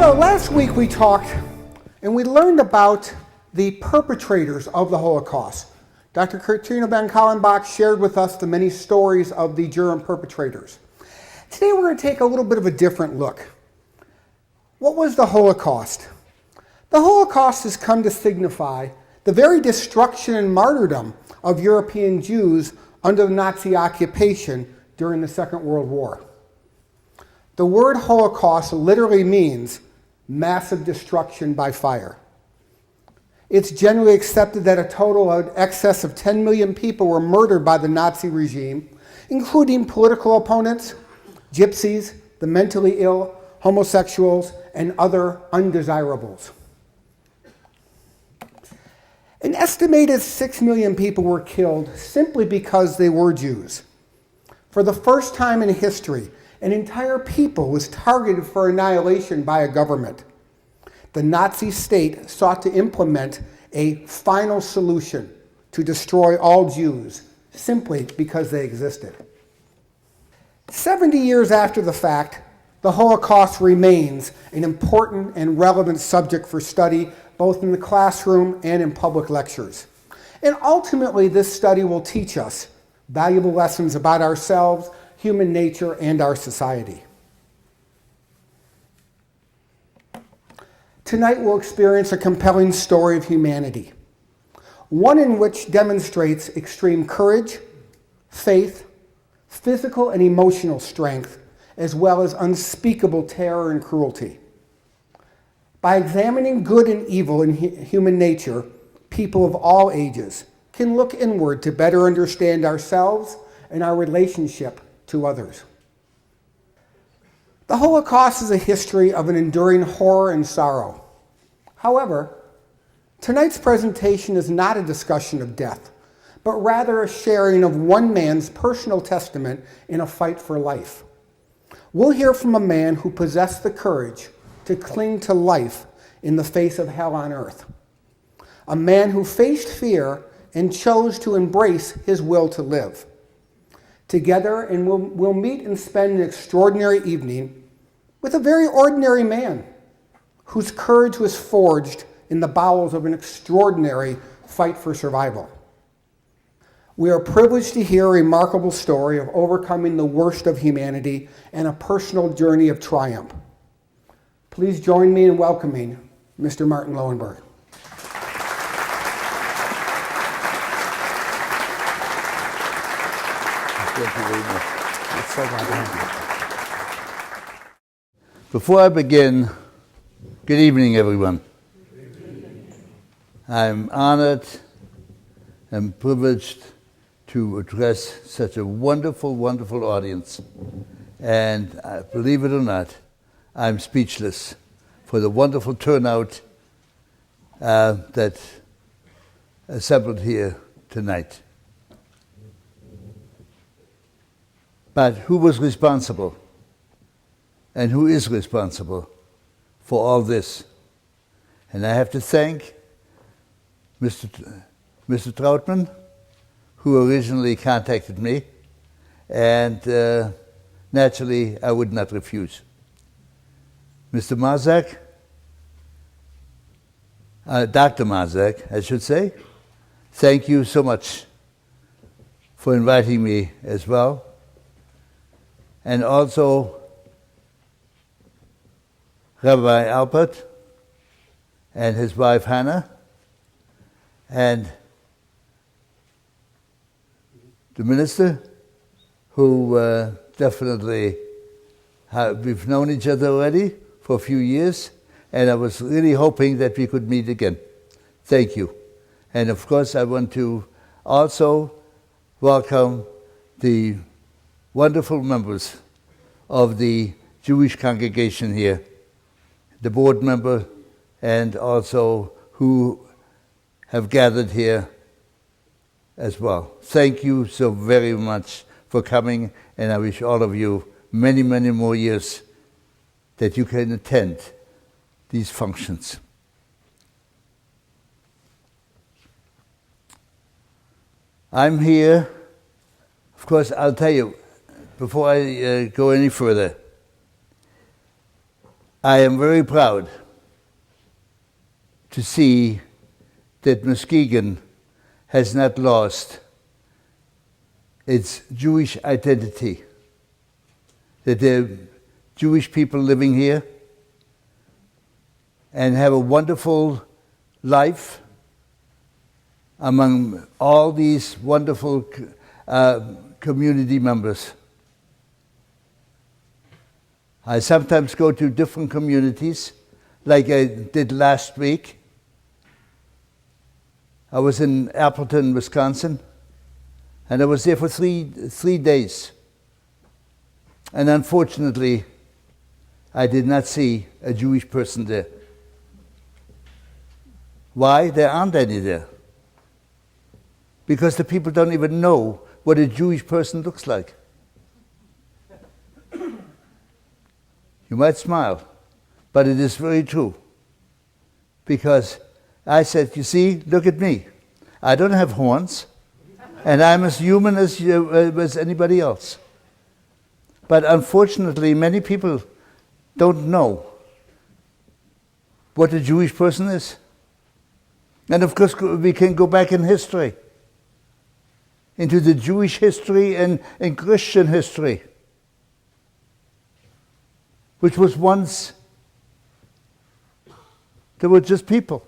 So last week we talked and we learned about the perpetrators of the Holocaust. Dr. Katrina Van Kallenbach shared with us the many stories of the German perpetrators. Today we're going to take a little bit of a different look. What was the Holocaust? The Holocaust has come to signify the very destruction and martyrdom of European Jews under the Nazi occupation during the Second World War. The word Holocaust literally means massive destruction by fire. It's generally accepted that a total of excess of 10 million people were murdered by the Nazi regime, including political opponents, gypsies, the mentally ill, homosexuals, and other undesirables. An estimated 6 million people were killed simply because they were Jews. For the first time in history, an entire people was targeted for annihilation by a government. The Nazi state sought to implement a final solution to destroy all Jews simply because they existed. 70 years after the fact, the Holocaust remains an important and relevant subject for study both in the classroom and in public lectures. And ultimately, this study will teach us valuable lessons about ourselves, human nature, and our society. Tonight we'll experience a compelling story of humanity, one in which demonstrates extreme courage, faith, physical and emotional strength, as well as unspeakable terror and cruelty. By examining good and evil in human nature, people of all ages can look inward to better understand ourselves and our relationship to others. The Holocaust is a history of an enduring horror and sorrow. However, tonight's presentation is not a discussion of death, but rather a sharing of one man's personal testament in a fight for life. We'll hear from a man who possessed the courage to cling to life in the face of hell on earth. A man who faced fear and chose to embrace his will to live. Together, and we'll meet and spend an extraordinary evening with a very ordinary man whose courage was forged in the bowels of an extraordinary fight for survival. We are privileged to hear a remarkable story of overcoming the worst of humanity and a personal journey of triumph. Please join me in welcoming Mr. Martin Lowenberg. Thank you very much. It's so glad to have you. Before I begin, good evening, everyone. I'm honored and privileged to address such a wonderful, wonderful audience. And believe it or not, I'm speechless for the wonderful turnout that assembled here tonight. But who was responsible? And who is responsible for all this? And I have to thank Mr. Trautmann, who originally contacted me, and naturally I would not refuse. Mr. Marzak, Dr. Marzak, I should say, thank you so much for inviting me as well. And also Rabbi Alpert and his wife Hannah, and the minister, who definitely we've known each other already for a few years, and I was really hoping that we could meet again. Thank you. And of course I want to also welcome the wonderful members of the Jewish congregation here, the board member, and also who have gathered here as well. Thank you so very much for coming, and I wish all of you many, many more years that you can attend these functions. I'm here, of course, I'll tell you, before I go any further, I am very proud to see that Muskegon has not lost its Jewish identity, that there are Jewish people living here and have a wonderful life among all these wonderful community members. I sometimes go to different communities, like I did last week. I was in Appleton, Wisconsin, and I was there for three days. And unfortunately, I did not see a Jewish person there. Why? There aren't any there. Because the people don't even know what a Jewish person looks like. You might smile, but it is very true. Because I said, you see, look at me. I don't have horns, and I'm as human as anybody else. But unfortunately, many people don't know what a Jewish person is. And of course, we can go back in history, into the Jewish history and Christian history, which was once, they were just people.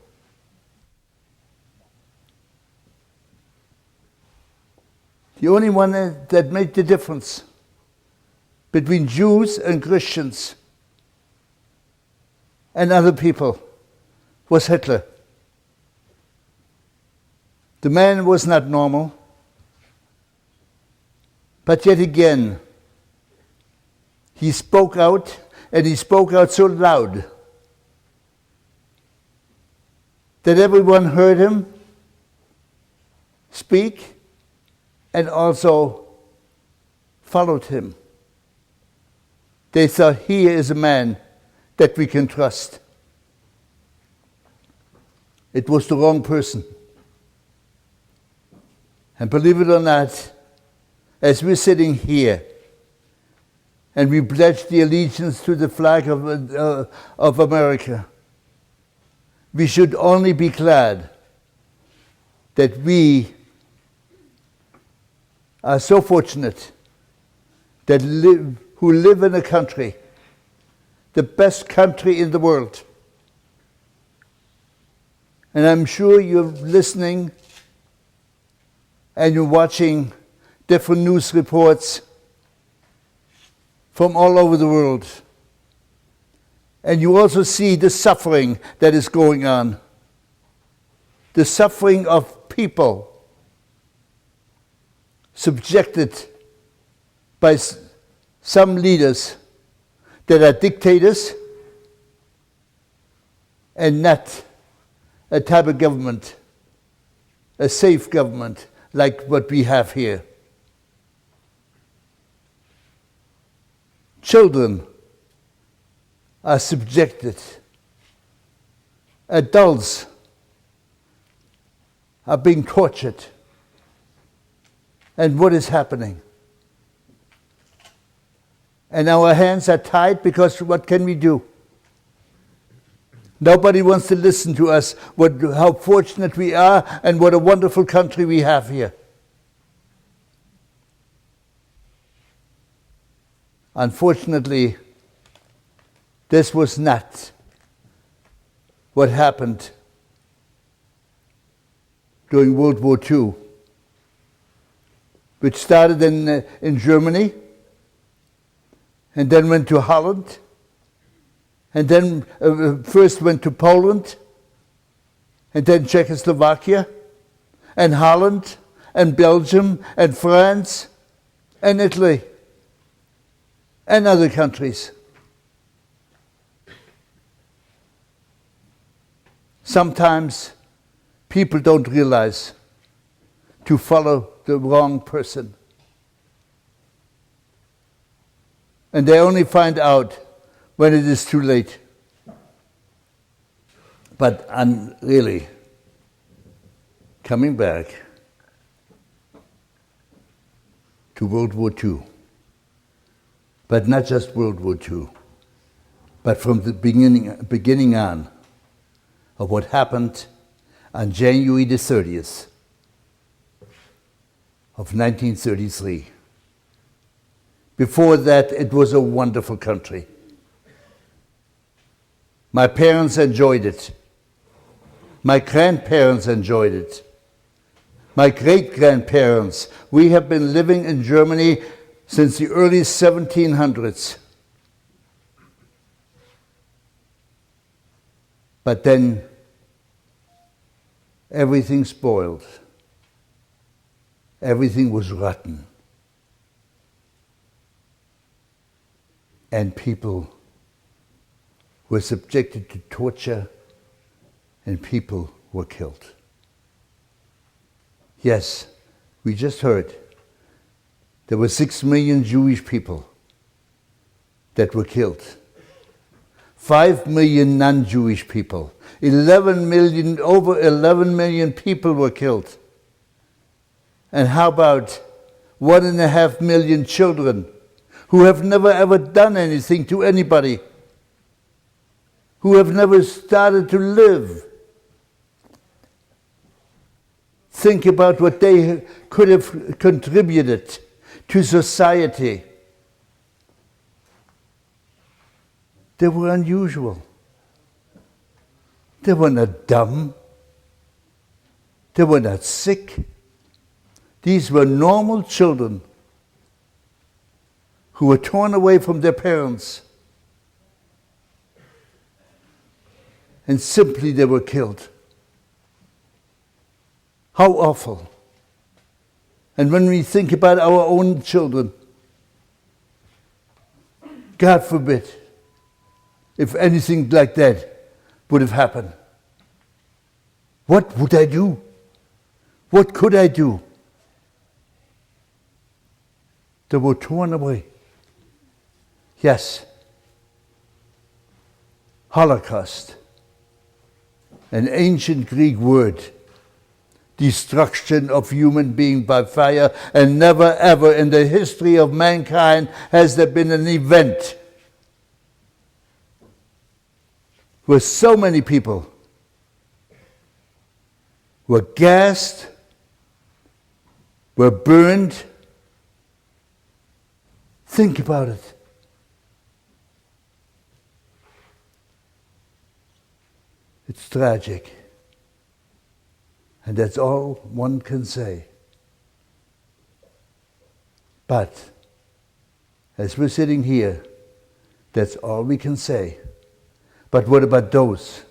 The only one that made the difference between Jews and Christians and other people was Hitler. The man was not normal, but yet again, he spoke out, and he spoke out so loud that everyone heard him speak and also followed him. They thought, he is a man that we can trust. It was the wrong person. And believe it or not, as we're sitting here and we pledge the allegiance to the flag of America, we should only be glad that we are so fortunate that who live in a country, the best country in the world. And I'm sure you're listening and you're watching different news reports from all over the world. And you also see the suffering that is going on. The suffering of people subjected by some leaders that are dictators and not a type of government, a safe government like what we have here. Children are subjected. Adults are being tortured. And what is happening? And our hands are tied because what can we do? Nobody wants to listen to us, how fortunate we are and what a wonderful country we have here. Unfortunately, this was not what happened during World War II, which started in Germany and then went to Holland, and then first went to Poland, and then Czechoslovakia, and Holland, and Belgium, and France, and Italy, and other countries. Sometimes people don't realize to follow the wrong person. And they only find out when it is too late. But I'm really coming back to World War II. But not just World War II. But from the beginning on of what happened on January the 30th of 1933, before that it was a wonderful country. My parents enjoyed it. My grandparents enjoyed it. My great-grandparents. We have been living in Germany since the early 1700s. But then everything spoiled. Everything was rotten. And people were subjected to torture, and people were killed. Yes, we just heard there were 6 million Jewish people that were killed. 5 million non-Jewish people. 11 million, over 11 million people were killed. And how about 1.5 million children who have never ever done anything to anybody, who have never started to live? Think about what they could have contributed to society. They were unusual. They were not dumb. They were not sick. These were normal children who were torn away from their parents. And simply they were killed. How awful. And when we think about our own children, God forbid, if anything like that would have happened, what would I do? What could I do? They were torn away. Yes. Holocaust, an ancient Greek word, destruction of human being by fire, and never ever in the history of mankind has there been an event where so many people were gassed, were burned. Think about it. It's tragic. And that's all one can say. But as we're sitting here, that's all we can say. But what about those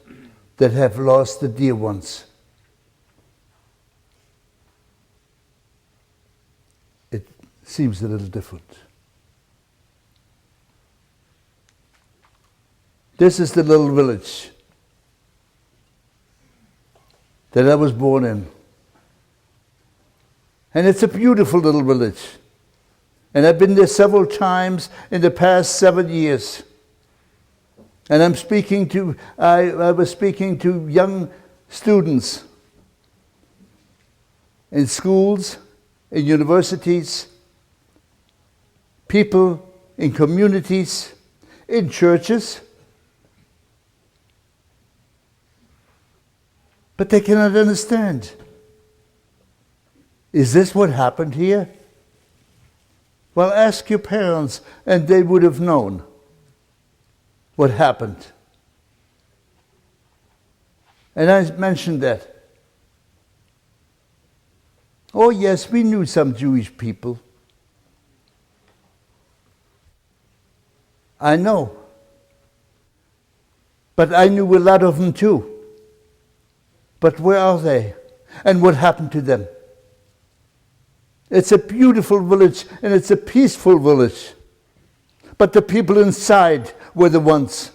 that have lost the dear ones? It seems a little different. This is the little village that I was born in. And it's a beautiful little village. And I've been there several times in the past 7 years. And I was speaking to young students in schools, in universities, people in communities, in churches. But they cannot understand. Is this what happened here? Well, ask your parents, and they would have known what happened. And I mentioned that. Oh, yes, we knew some Jewish people. I know. But I knew a lot of them too. But where are they? And what happened to them? It's a beautiful village and it's a peaceful village. But the people inside were the ones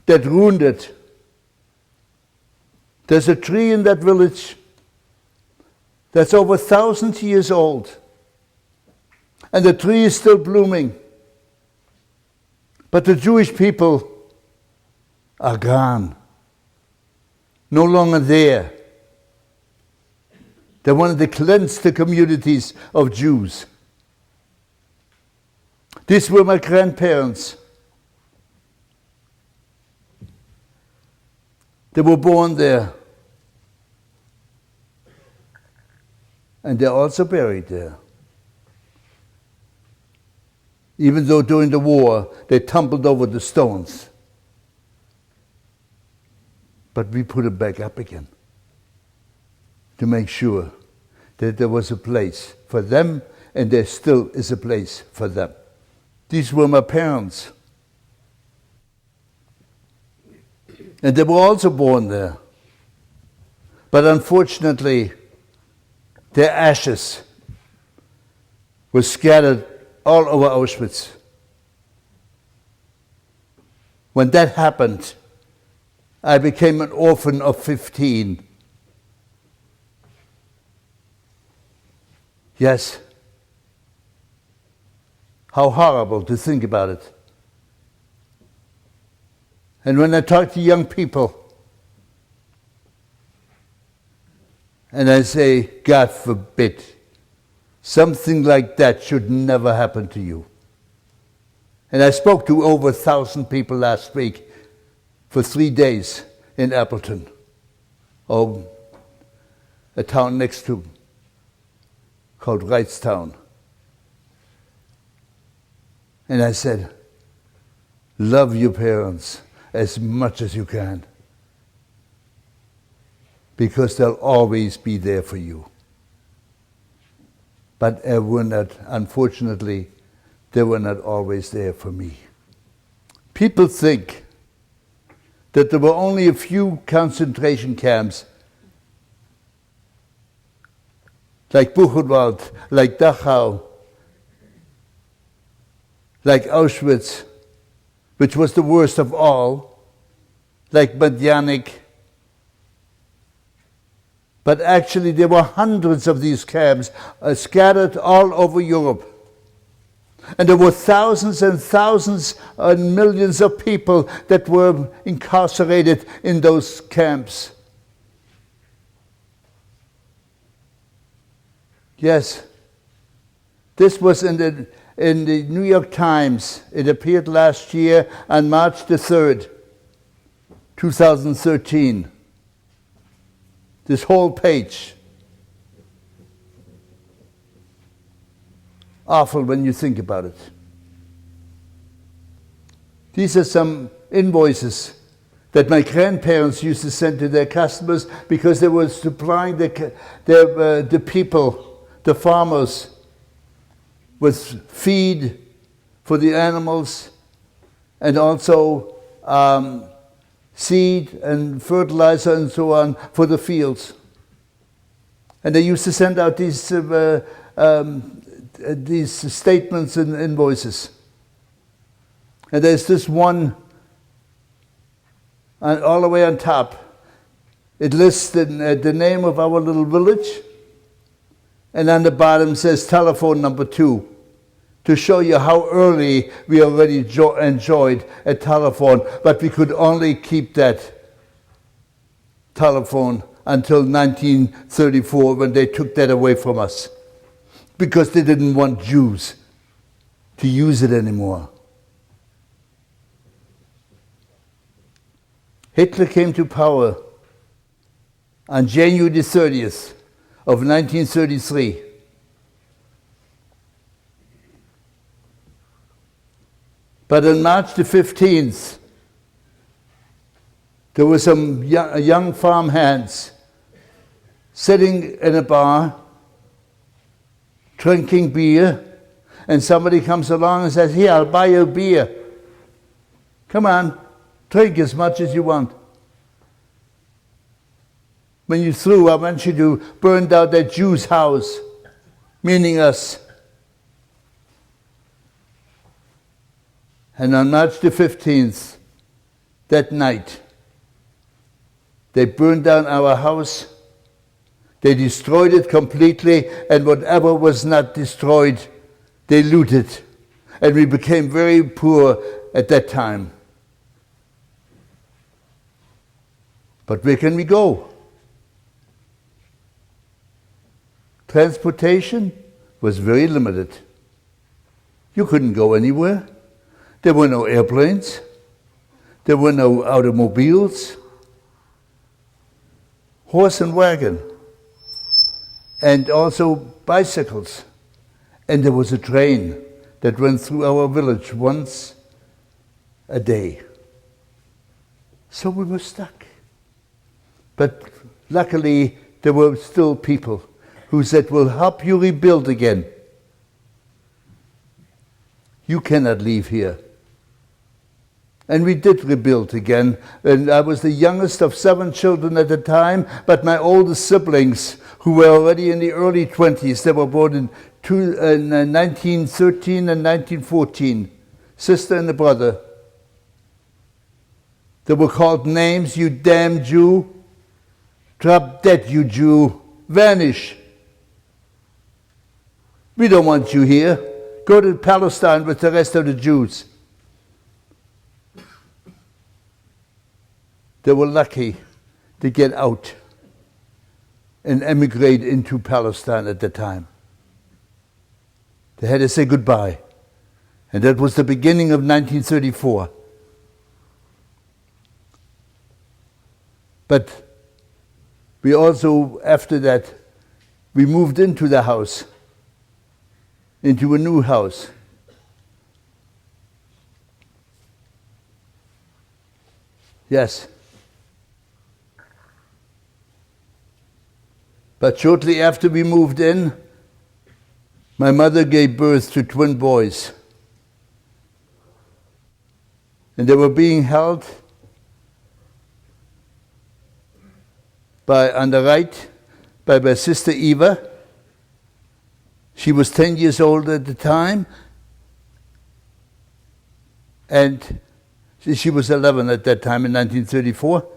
that ruined it. There's a tree in that village that's over 1,000 years old. And the tree is still blooming. But the Jewish people are gone. No longer there. They wanted to cleanse the communities of Jews. These were my grandparents. They were born there. And they're also buried there. Even though during the war they tumbled over the stones. But we put them back up again to make sure that there was a place for them, and there still is a place for them. These were my parents. And they were also born there. But unfortunately, their ashes were scattered all over Auschwitz. When that happened, I became an orphan of 15. Yes. How horrible to think about it. And when I talk to young people, and I say, God forbid, something like that should never happen to you. And I spoke to over 1,000 people last week for 3 days in Appleton, or a town next to called Wrightstown. And I said, love your parents as much as you can, because they'll always be there for you. But unfortunately, they were not always there for me. People think that there were only a few concentration camps, like Buchenwald, like Dachau, like Auschwitz, which was the worst of all, like Berdyansk. But actually there were hundreds of these camps scattered all over Europe. And there were thousands and thousands and millions of people that were incarcerated in those camps. Yes, this was in the New York Times. It appeared last year on March the 3rd, 2013. This whole page. Awful when you think about it. These are some invoices that my grandparents used to send to their customers because they were supplying the people, the farmers, with feed for the animals and also seed and fertilizer and so on for the fields. And they used to send out these statements and invoices. And there's this one all the way on top. It lists the name of our little village, and on the bottom says telephone number 2, to show you how early we already enjoyed a telephone, but we could only keep that telephone until 1934 when they took that away from us, because they didn't want Jews to use it anymore. Hitler came to power on January the 30th of 1933. But on March the 15th, there were some young farmhands sitting in a bar, drinking beer, and somebody comes along and says, "Here, I'll buy you a beer. Come on, drink as much as you want. When you're through, I want you to burn down that Jew's house," meaning us. And on March the 15th, that night, they burned down our house. They destroyed it completely, and whatever was not destroyed, they looted. And we became very poor at that time. But where can we go? Transportation was very limited. You couldn't go anywhere. There were no airplanes. There were no automobiles. horse and wagon, and also bicycles. And there was a train that went through our village once a day. So we were stuck. But luckily, there were still people who said, we'll help you rebuild again. You cannot leave here. And we did rebuild again. And I was the youngest of 7 children at the time, but my oldest siblings, who were already in the early 20s, they were born in 1913 and 1914, sister and a brother. They were called names: you damn Jew, drop dead you Jew, vanish. We don't want you here. Go to Palestine with the rest of the Jews. They were lucky to get out and emigrate into Palestine at the time. They had to say goodbye. And that was the beginning of 1934. But we also, after that, we moved into the house, into a new house. Yes. But shortly after we moved in, my mother gave birth to twin boys. And they were being held on the right by my sister Eva. She was 10 years old at the time, and she was 11 at that time in 1934.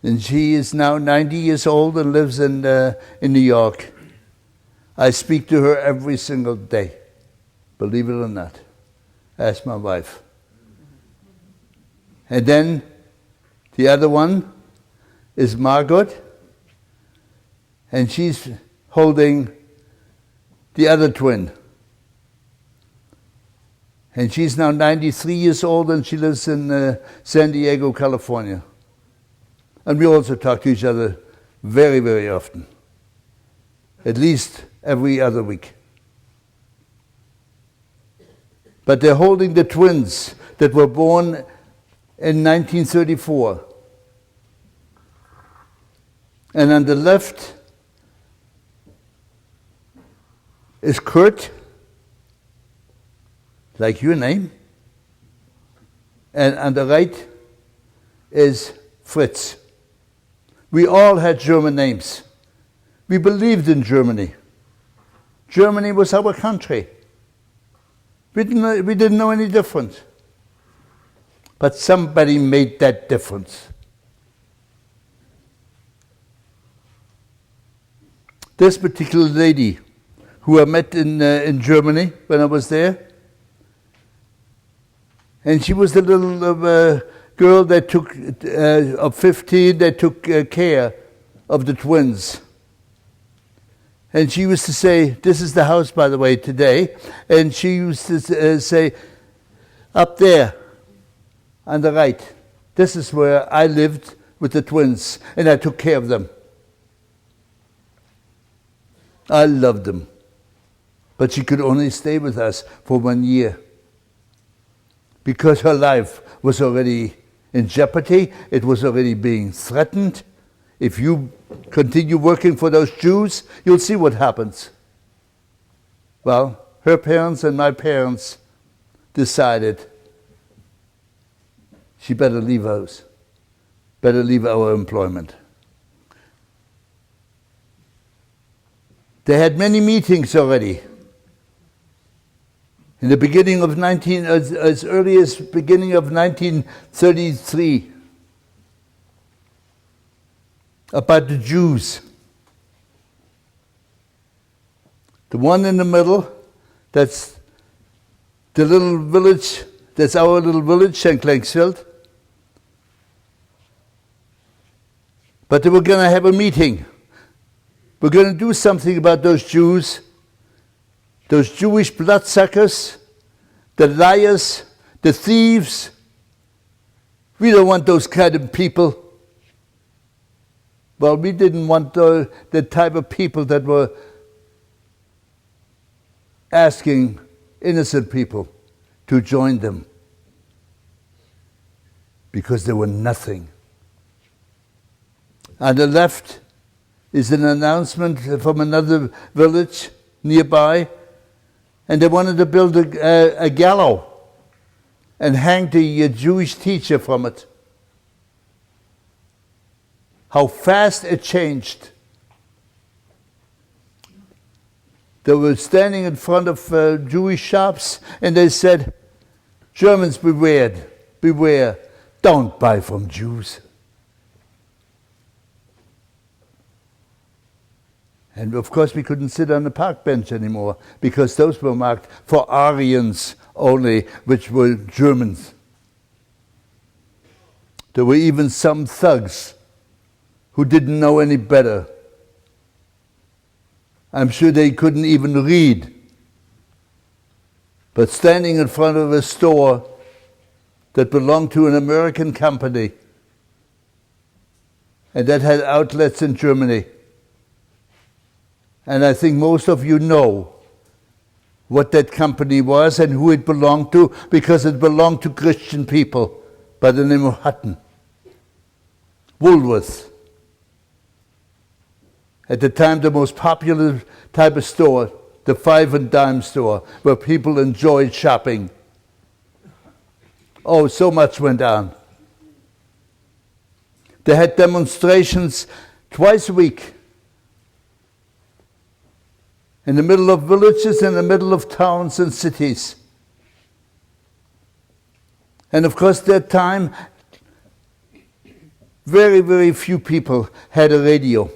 And she is now 90 years old and lives in New York. I speak to her every single day, believe it or not. Ask my wife. And then the other one is Margot, and she's holding the other twin. And she's now 93 years old, and she lives in San Diego, California. And we also talk to each other very, very often, at least every other week. But they're holding the twins that were born in 1934. And on the left is Kurt, like your name. And on the right is Fritz. We all had German names. We believed in Germany. Germany was our country. We didn't know any difference. But somebody made that difference. This particular lady, who I met in Germany when I was there, and she was the little girl that took, of 15, that took care of the twins. And she used to say, this is the house, by the way, today, and she used to say, up there, on the right, this is where I lived with the twins, and I took care of them. I loved them. But she could only stay with us for 1 year, because her life was already in jeopardy. It was already being threatened. If you continue working for those Jews, you'll see what happens. Well, her parents and my parents decided she better leave us, better leave our employment. They had many meetings already. In the beginning of as early as beginning of 1933, about the Jews. The one in the middle, that's the little village, that's our little village, St. Clanksfield. But they were going to have a meeting. We're going to do something about those Jews, those Jewish bloodsuckers, the liars, the thieves. We don't want those kind of people. Well, we didn't want the type of people that were asking innocent people to join them because they were nothing. On the left is an announcement from another village nearby, and they wanted to build a gallows and hang the Jewish teacher from it. How fast it changed. They were standing in front of Jewish shops, and they said, "Germans, beware, don't buy from Jews." And of course we couldn't sit on the park bench anymore, because those were marked for Aryans only, which were Germans. There were even some thugs who didn't know any better. I'm sure they couldn't even read. But standing in front of a store that belonged to an American company and that had outlets in Germany. And I think most of you know what that company was and who it belonged to, because it belonged to Christian people by the name of Hutton. Woolworth. At the time, the most popular type of store, the 5 and dime store, where people enjoyed shopping. Oh, so much went on. They had demonstrations twice a week in the middle of villages, in the middle of towns and cities. And of course, that time, very, very few people had a radio.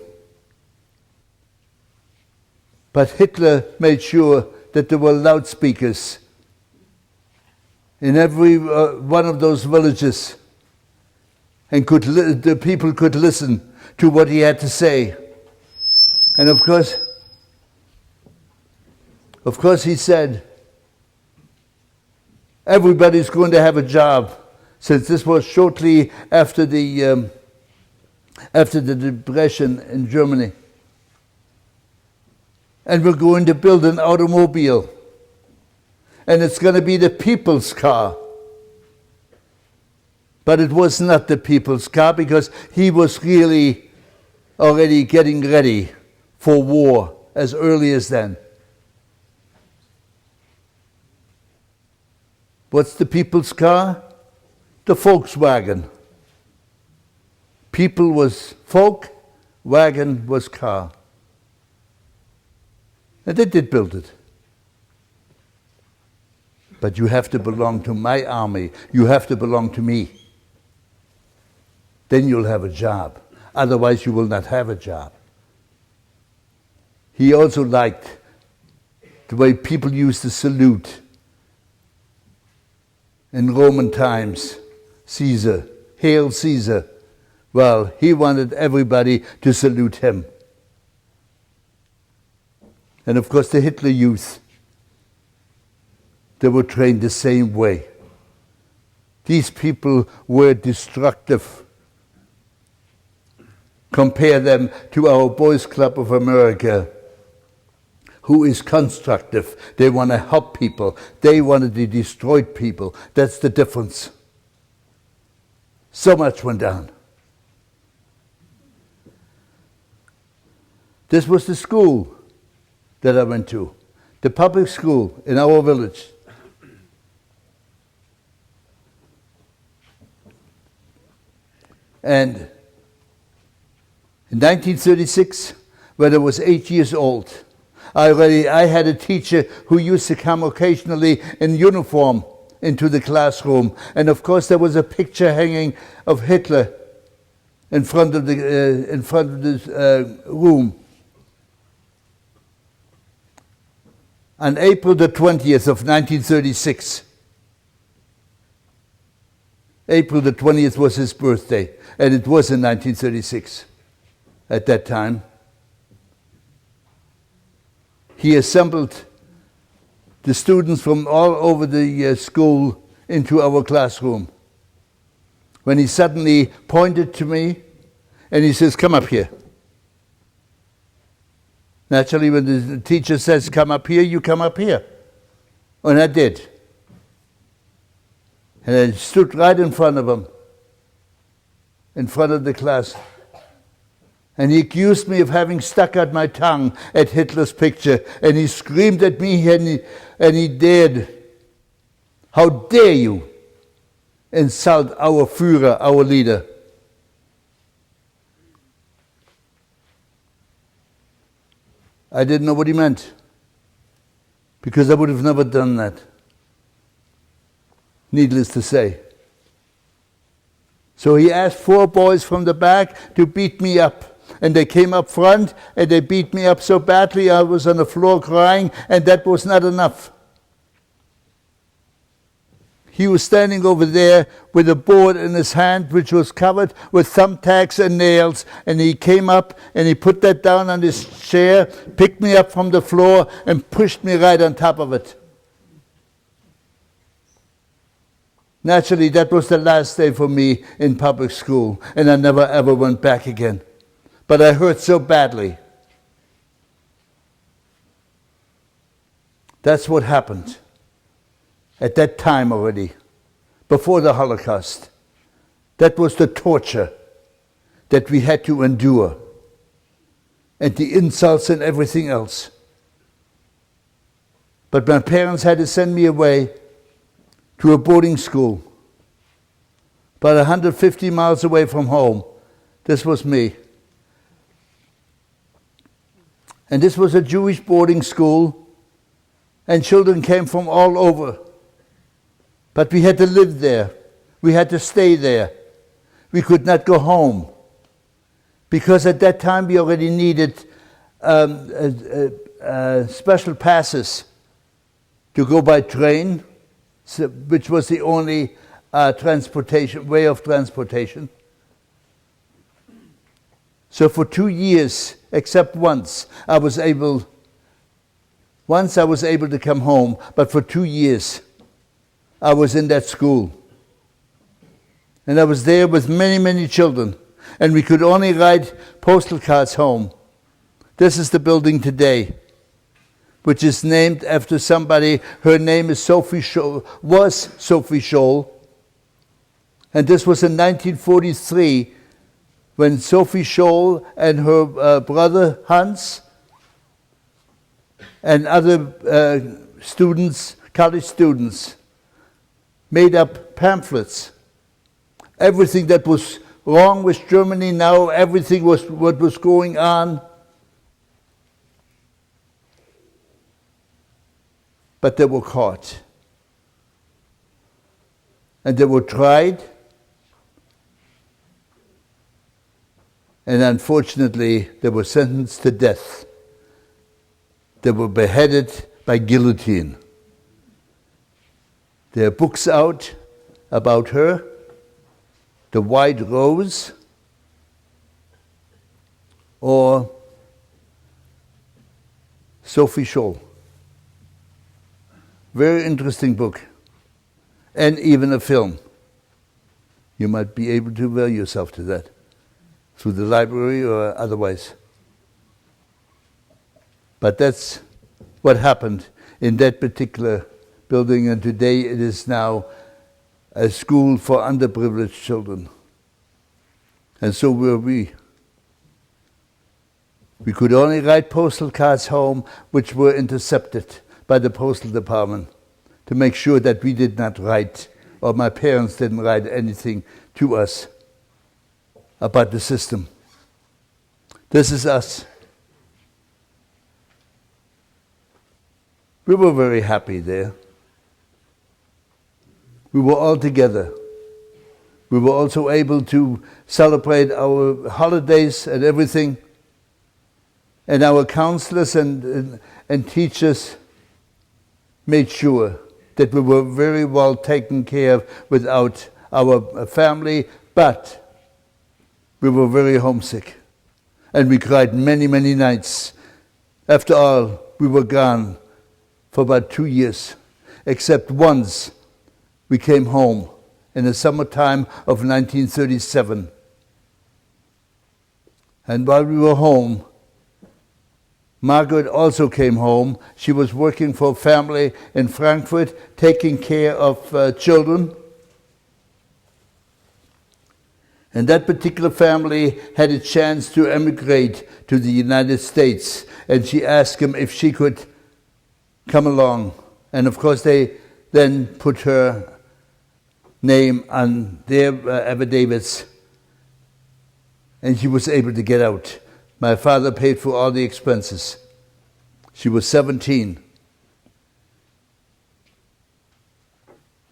But Hitler made sure that there were loudspeakers in every one of those villages, and the people could listen to what he had to say. And of course he said, everybody's going to have a job, since this was shortly after the Depression in Germany. And we're going to build an automobile. And it's going to be the people's car. But it was not the people's car, because he was really already getting ready for war as early as then. What's the people's car? The Volkswagen. People was folk, wagon was car. And they did build it. But you have to belong to my army. You have to belong to me. Then you'll have a job. Otherwise you will not have a job. He also liked the way people used to salute. In Roman times, Caesar, hail Caesar. Well, he wanted everybody to salute him. And of course the Hitler Youth, they were trained the same way. These people were destructive. Compare them to our Boys Club of America, who is constructive. They want to help people. They wanted to destroy people. That's the difference. So much went down. This was the school that I went to, the public school in our village. And in 1936, when I was 8 years old, I had a teacher who used to come occasionally in uniform into the classroom. And of course there was a picture hanging of Hitler in front of the room. On April the 20th of 1936. April the 20th was his birthday, and it was in 1936 at that time. He assembled the students from all over the school into our classroom. When he suddenly pointed to me And he says, come up here. Naturally, when the teacher says, come up here, you come up here. And I did. And I stood right in front of him, in front of the class. And he accused me of having stuck out my tongue at Hitler's picture. And he screamed at me and he dared, how dare you insult our Führer, our leader? I didn't know what he meant, because I would have never done that. Needless to say. So he asked 4 boys from the back to beat me up. And they came up front and they beat me up so badly I was on the floor crying, and that was not enough. He was standing over there with a board in his hand which was covered with thumbtacks and nails, and he came up and he put that down on his chair, picked me up from the floor and pushed me right on top of it. Naturally, that was the last day for me in public school, and I never ever went back again. But I hurt so badly. That's what happened at that time already, before the Holocaust. That was the torture that we had to endure, and the insults and everything else. But my parents had to send me away to a boarding school, about 150 miles away from home. This was me. And this was a Jewish boarding school, and children came from all over. But we had to live there. We had to stay there. We could not go home, because at that time we already needed special passes to go by train, which was the only way of transportation. So for 2 years, except once I was able to come home, but for 2 years I was in that school. And I was there with many, many children, and we could only write postal cards home. This is the building today, which is named after somebody. Her name is Sophie Scholl. And this was in 1943, when Sophie Scholl and her brother Hans and other students, college students, made up pamphlets. Everything that was wrong with Germany now, everything was what was going on. But they were caught. And they were tried. And unfortunately, they were sentenced to death. They were beheaded by guillotine. There are books out about her. The White Rose, or Sophie Scholl. Very interesting book, and even a film. You might be able to avail yourself to that through the library or otherwise. But that's what happened in that particular building, and today it is now a school for underprivileged children. And so were we. We could only write postal cards home, which were intercepted by the postal department to make sure that we did not write, or my parents didn't write anything to us about the system. This is us. We were very happy there. We were all together. We were also able to celebrate our holidays and everything. And our counselors and teachers made sure that we were very well taken care of without our family, but we were very homesick. And we cried many, many nights. After all, we were gone for about 2 years, except once we came home in the summertime of 1937. And while we were home, Margaret also came home. She was working for a family in Frankfurt, taking care of children. And that particular family had a chance to emigrate to the United States. And she asked him if she could come along. And of course they then put her name on their affidavits. And she was able to get out. My father paid for all the expenses. She was 17.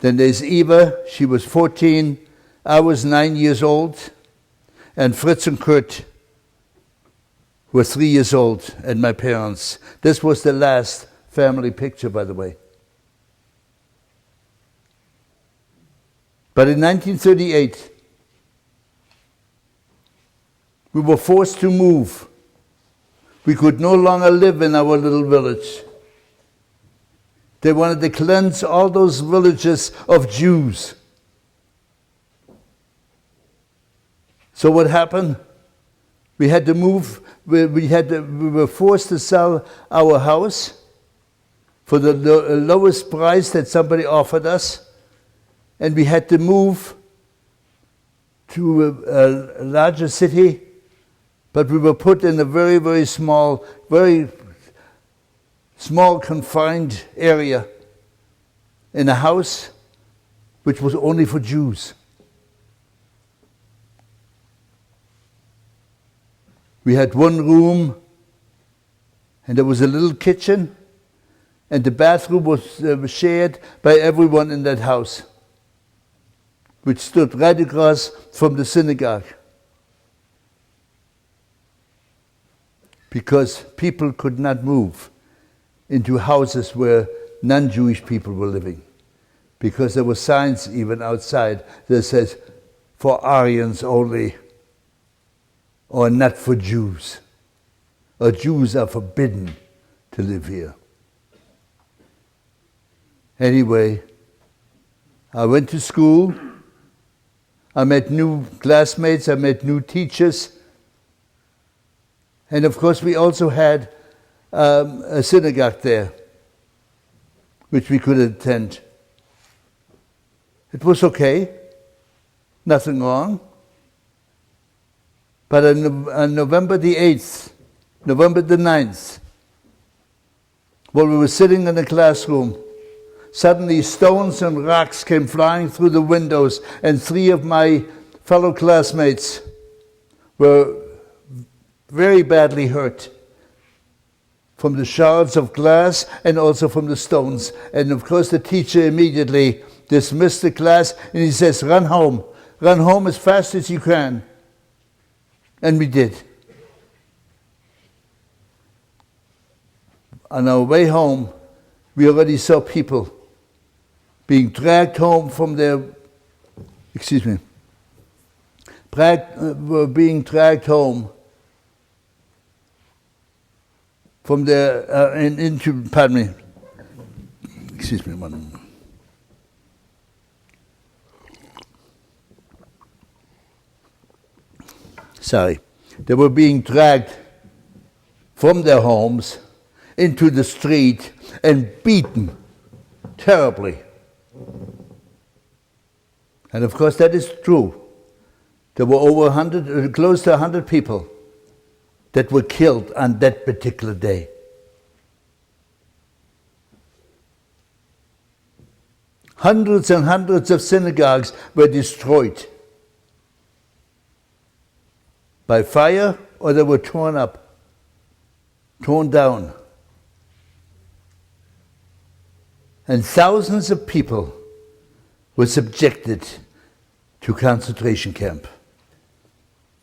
Then there's Eva. She was 14. I was 9 years old. And Fritz and Kurt were 3 years old, and my parents. This was the last family picture, by the way. But in 1938, we were forced to move. We could no longer live in our little village. They wanted to cleanse all those villages of Jews. So what happened? We had to move. We were forced to sell our house for the lowest price that somebody offered us. And we had to move to a larger city. But we were put in a very, very small, confined area in a house which was only for Jews. We had one room, and there was a little kitchen, and the bathroom was shared by everyone in that house, which stood right across from the synagogue. Because people could not move into houses where non-Jewish people were living. Because there were signs even outside that says, for Aryans only, or not for Jews. Or Jews are forbidden to live here. Anyway, I went to school. I met new classmates. I met new teachers. And of course, we also had a synagogue there, which we could attend. It was okay, nothing wrong. But on November the 8th, November the 9th, while we were sitting in the classroom, suddenly stones and rocks came flying through the windows, and 3 of my fellow classmates were very badly hurt from the shards of glass and also from the stones. And of course the teacher immediately dismissed the class and he says, run home as fast as you can. And we did. On our way home, we already saw people being dragged home from their, were being dragged home from their, pardon me, excuse me one moment. Sorry. They were being dragged from their homes into the street and beaten terribly. And of course that is true. There were over 100, close to 100 people that were killed on that particular day. Hundreds and hundreds of synagogues were destroyed by fire, or they were torn down. And thousands of people were subjected to concentration camp.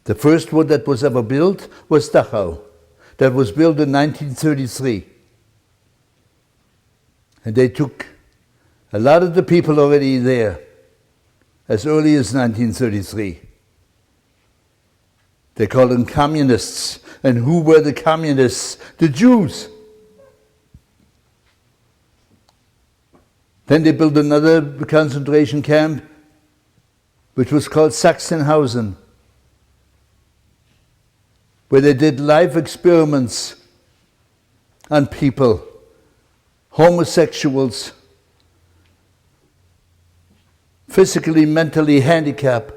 The first one that was ever built was Dachau. That was built in 1933. And they took a lot of the people already there as early as 1933. They called them communists. And who were the communists? The Jews. Then they built another concentration camp, which was called Sachsenhausen. where they did live experiments on people, homosexuals, physically, mentally handicapped,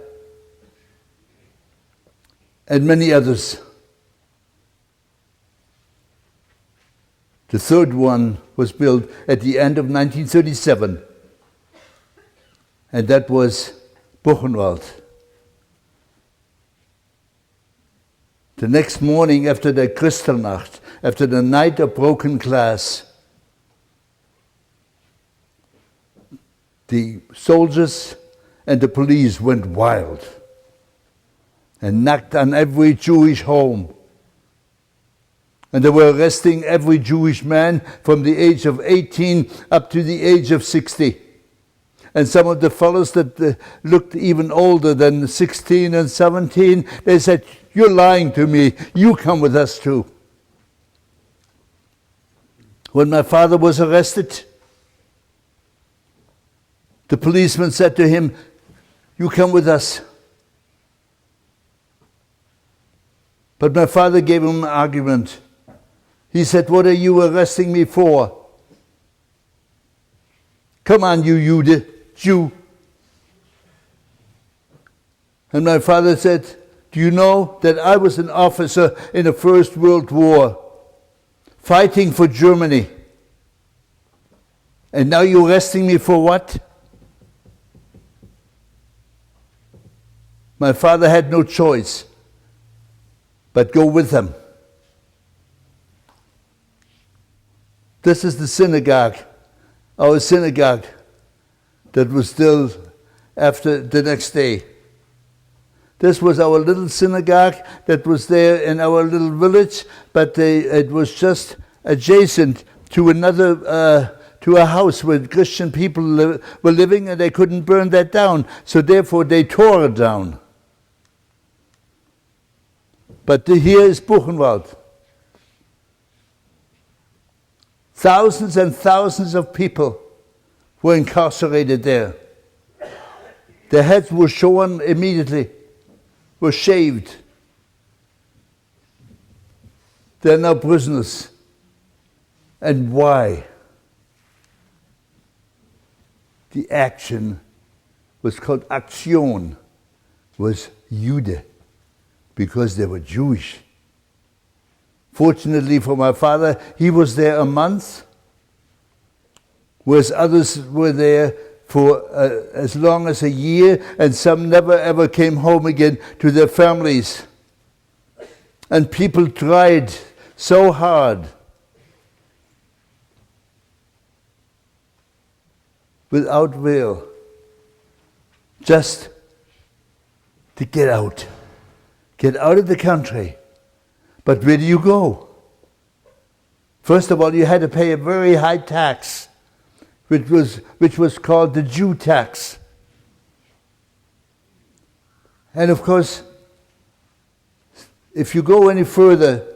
and many others. The third one was built at the end of 1937, and that was Buchenwald. The next morning after the Kristallnacht, after the night of broken glass, the soldiers and the police went wild and knocked on every Jewish home. And they were arresting every Jewish man from the age of 18 up to the age of 60. And some of the fellows that looked even older than 16 and 17, they said, "You're lying to me. You come with us too." When my father was arrested, the policeman said to him, "You come with us." But my father gave him an argument. He said, "What are you arresting me for? Come on, you Jew." And my father said, "Do you know that I was an officer in the First World War, fighting for Germany? And now you're arresting me for what?" My father had no choice but go with them. This is the synagogue, our synagogue, that was still after the next day. This was our little synagogue that was there in our little village, but it was just adjacent to another, to a house where Christian people were living, and they couldn't burn that down. So therefore they tore it down. But here is Buchenwald. Thousands and thousands of people were incarcerated there. Their heads were shorn immediately, were shaved. They're now prisoners. And why? The action was called Aktion, was Jude, because they were Jewish. Fortunately for my father, he was there a month, whereas others were there for as long as a year, and some never ever came home again to their families. And people tried so hard without avail just to get out of the country. But where do you go? First of all, you had to pay a very high tax, which was called the Jew tax. And of course, if you go any further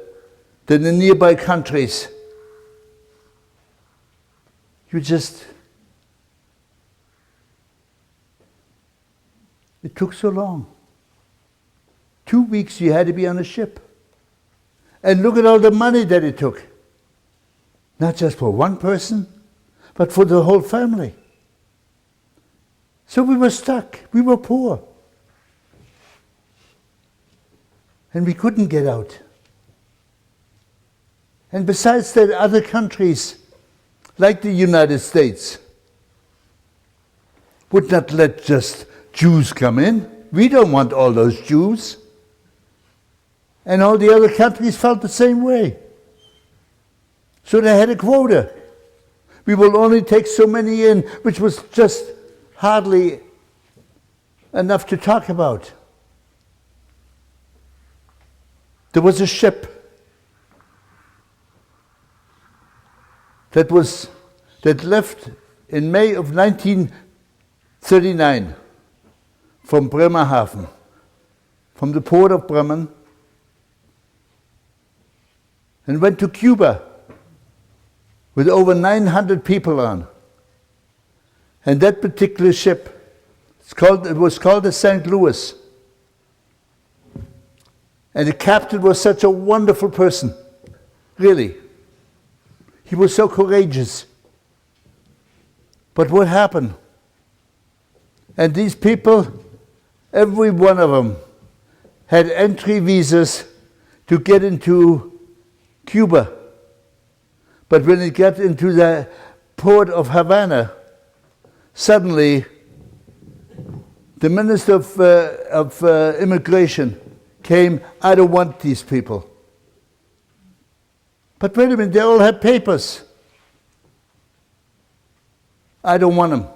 than the nearby countries, it took so long. 2 weeks you had to be on a ship. And look at all the money that it took. Not just for one person, but for the whole family. So we were stuck. We were poor. And we couldn't get out. And besides that, other countries, like the United States, would not let just Jews come in. We don't want all those Jews. And all the other countries felt the same way. So they had a quota. We will only take so many in, which was just hardly enough to talk about. There was a ship that left in May of 1939 from Bremerhaven, from the port of Bremen, and went to Cuba with over 900 people on. And that particular ship, it was called the St. Louis. And the captain was such a wonderful person, really. He was so courageous. But what happened? And these people, every one of them, had entry visas to get into Cuba. But when it got into the port of Havana, suddenly the Minister of Immigration came, I don't want these people. But wait a minute, they all had papers. I don't want them.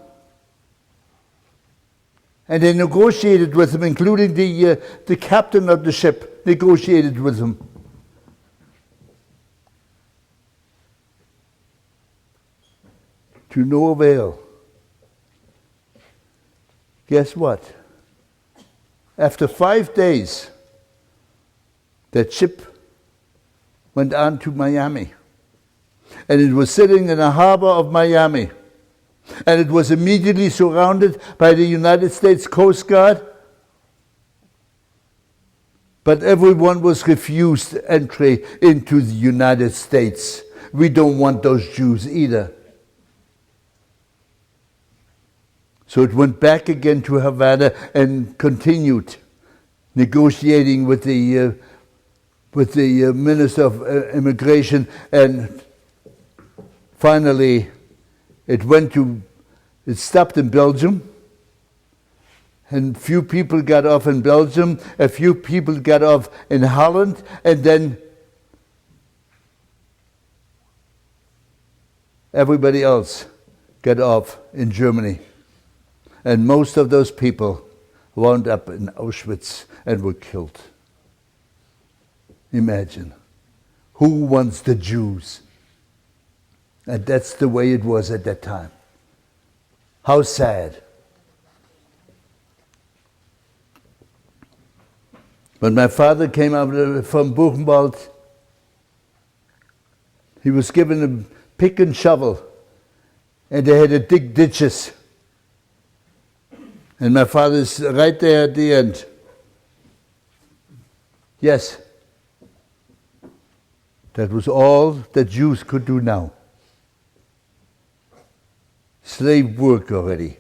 And they negotiated with them, including the captain of the ship, negotiated with them. To no avail. Guess what? After 5 days, that ship went on to Miami. And it was sitting in the harbor of Miami. And it was immediately surrounded by the United States Coast Guard. But everyone was refused entry into the United States. We don't want those Jews either. So it went back again to Havana and continued negotiating with the Minister of Immigration, and finally it stopped in Belgium, and few people got off in Belgium, a few people got off in Holland, and then everybody else got off in Germany. And most of those people wound up in Auschwitz and were killed. Imagine. Who wants the Jews? And that's the way it was at that time. How sad. When my father came out from Buchenwald, he was given a pick and shovel, and they had to dig ditches. And my father's right there at the end. Yes. That was all that Jews could do now. Slave work already.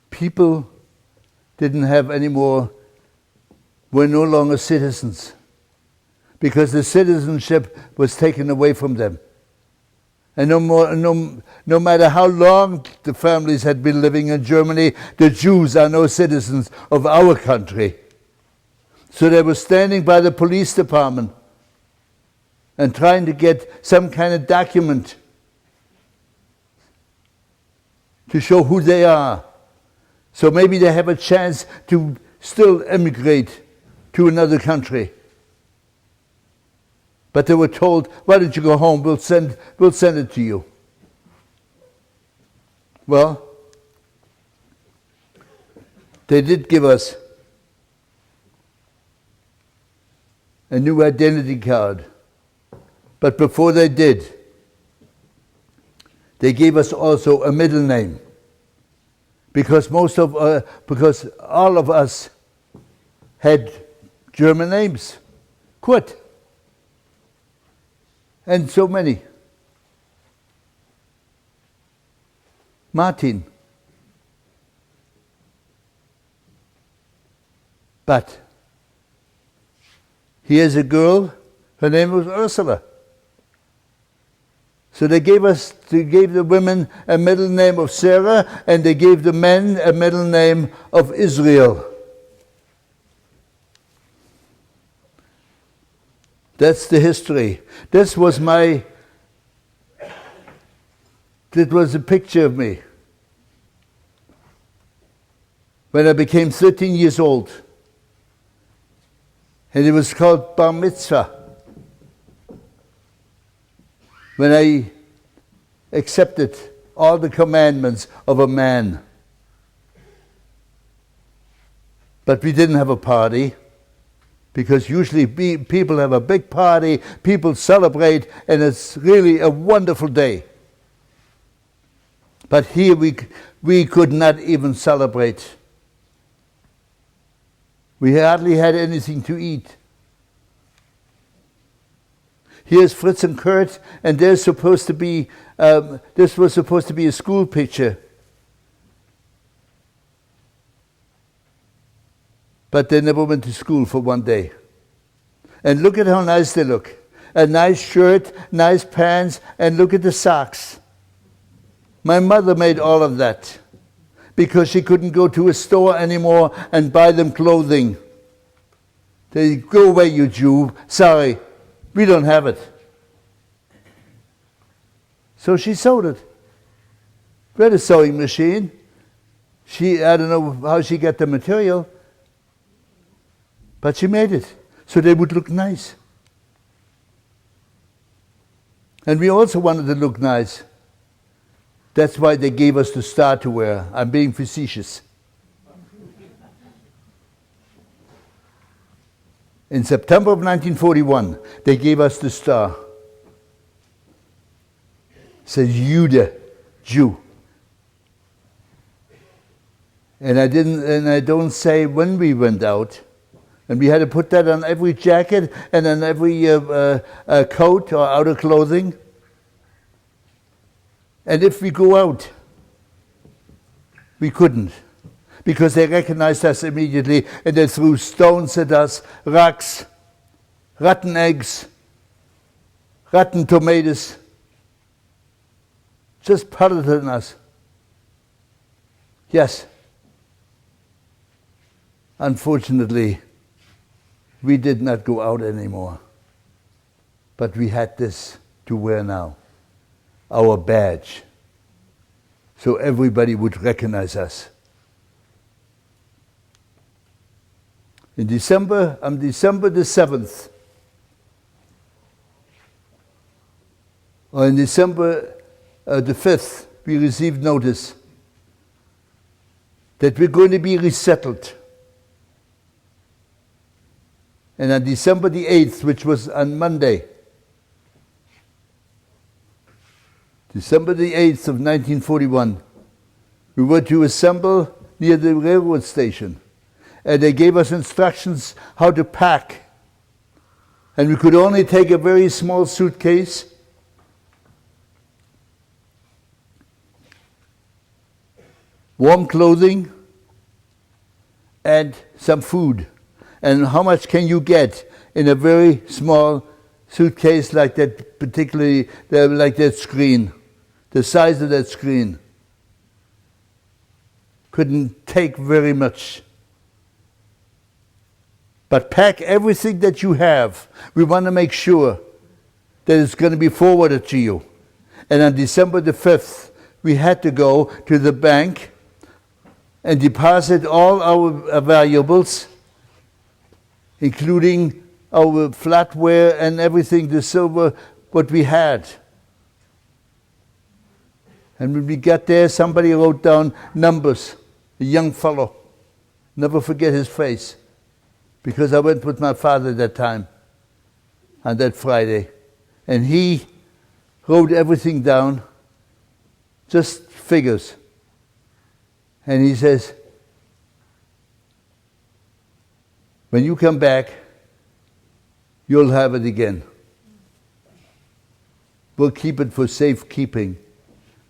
People didn't have any more, were no longer citizens, because the citizenship was taken away from them. And no matter how long the families had been living in Germany, the Jews are no citizens of our country. So they were standing by the police department and trying to get some kind of document to show who they are. So maybe they have a chance to still emigrate to another country. But they were told, why don't you go home, we'll send it to you. Well, they did give us a new identity card. But before they did, they gave us also a middle name. Because because all of us had German names. Kurt. And so many. Martin. But here's a girl, her name was Ursula. So they gave the women a middle name of Sarah, and they gave the men a middle name of Israel. That's the history. That was a picture of me when I became 13 years old. And it was called Bar Mitzvah. When I accepted all the commandments of a man. But we didn't have a party, because usually people have a big party, people celebrate, and it's really a wonderful day. But here we could not even celebrate. We hardly had anything to eat. Here's Fritz and Kurt, and they're supposed to be, this was supposed to be a school picture. But they never went to school for one day. And look at how nice they look. A nice shirt, nice pants, and look at the socks. My mother made all of that because she couldn't go to a store anymore and buy them clothing. They go away, you Jew. Sorry, we don't have it. So she sewed it. We had a sewing machine. I don't know how she got the material, but she made it so they would look nice. And we also wanted to look nice. That's why they gave us the star to wear. I'm being facetious. In September of 1941, they gave us the star. It says Jude, Jew. And I don't say when we went out. And we had to put that on every jacket and on every coat or outer clothing. And if we go out, we couldn't, because they recognized us immediately and they threw stones at us, rocks, rotten eggs, rotten tomatoes, just pelleted on us. Yes, unfortunately, we did not go out anymore, but we had this to wear now, our badge, so everybody would recognize us. On December the 7th, or in December the 5th, we received notice that we're going to be resettled. And on December the 8th, which was on Monday, December the 8th of 1941, we were to assemble near the railroad station. And they gave us instructions how to pack. And we could only take a very small suitcase. Warm clothing and some food. And how much can you get in a very small suitcase like that, particularly like that screen, the size of that screen? Couldn't take very much. But pack everything that you have. We want to make sure that it's going to be forwarded to you. And on December the 5th, we had to go to the bank and deposit all our valuables, including our flatware and everything, the silver, what we had. And when we got there, somebody wrote down numbers, a young fellow. Never forget his face, because I went with my father that time, on that Friday. And he wrote everything down, just figures. And he says, when you come back, you'll have it again. We'll keep it for safekeeping.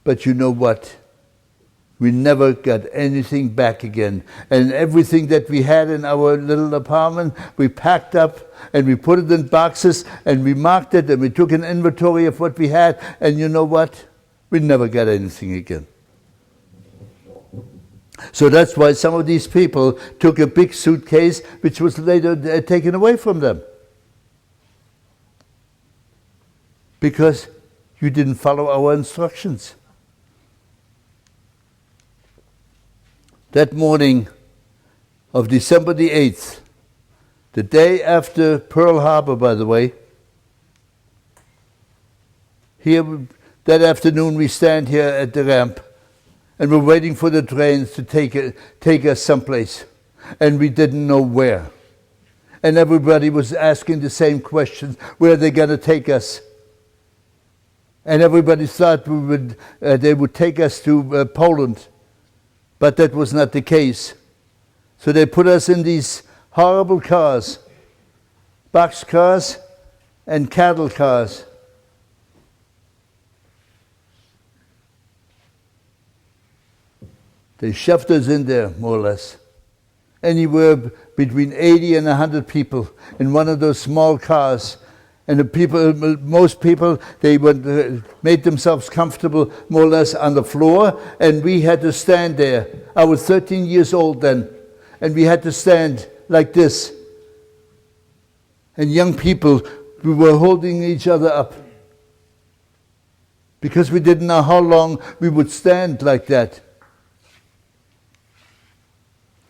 But you know what? We never got anything back again. And everything that we had in our little apartment, we packed up and we put it in boxes and we marked it and we took an inventory of what we had. And you know what? We never got anything again. So that's why some of these people took a big suitcase, which was later taken away from them. Because you didn't follow our instructions. That morning of December the 8th, the day after Pearl Harbor, by the way, here, that afternoon we stand here at the ramp and we're waiting for the trains to take us someplace. And we didn't know where. And everybody was asking the same questions, where are they going to take us? And everybody thought they would take us to Poland. But that was not the case. So they put us in these horrible cars, boxcars and cattle cars. They shoved us in there, more or less. Anywhere between 80 and 100 people in one of those small cars. And the people, most people, they made themselves comfortable more or less on the floor, and we had to stand there. I was 13 years old then, and we had to stand like this. And young people, we were holding each other up because we didn't know how long we would stand like that.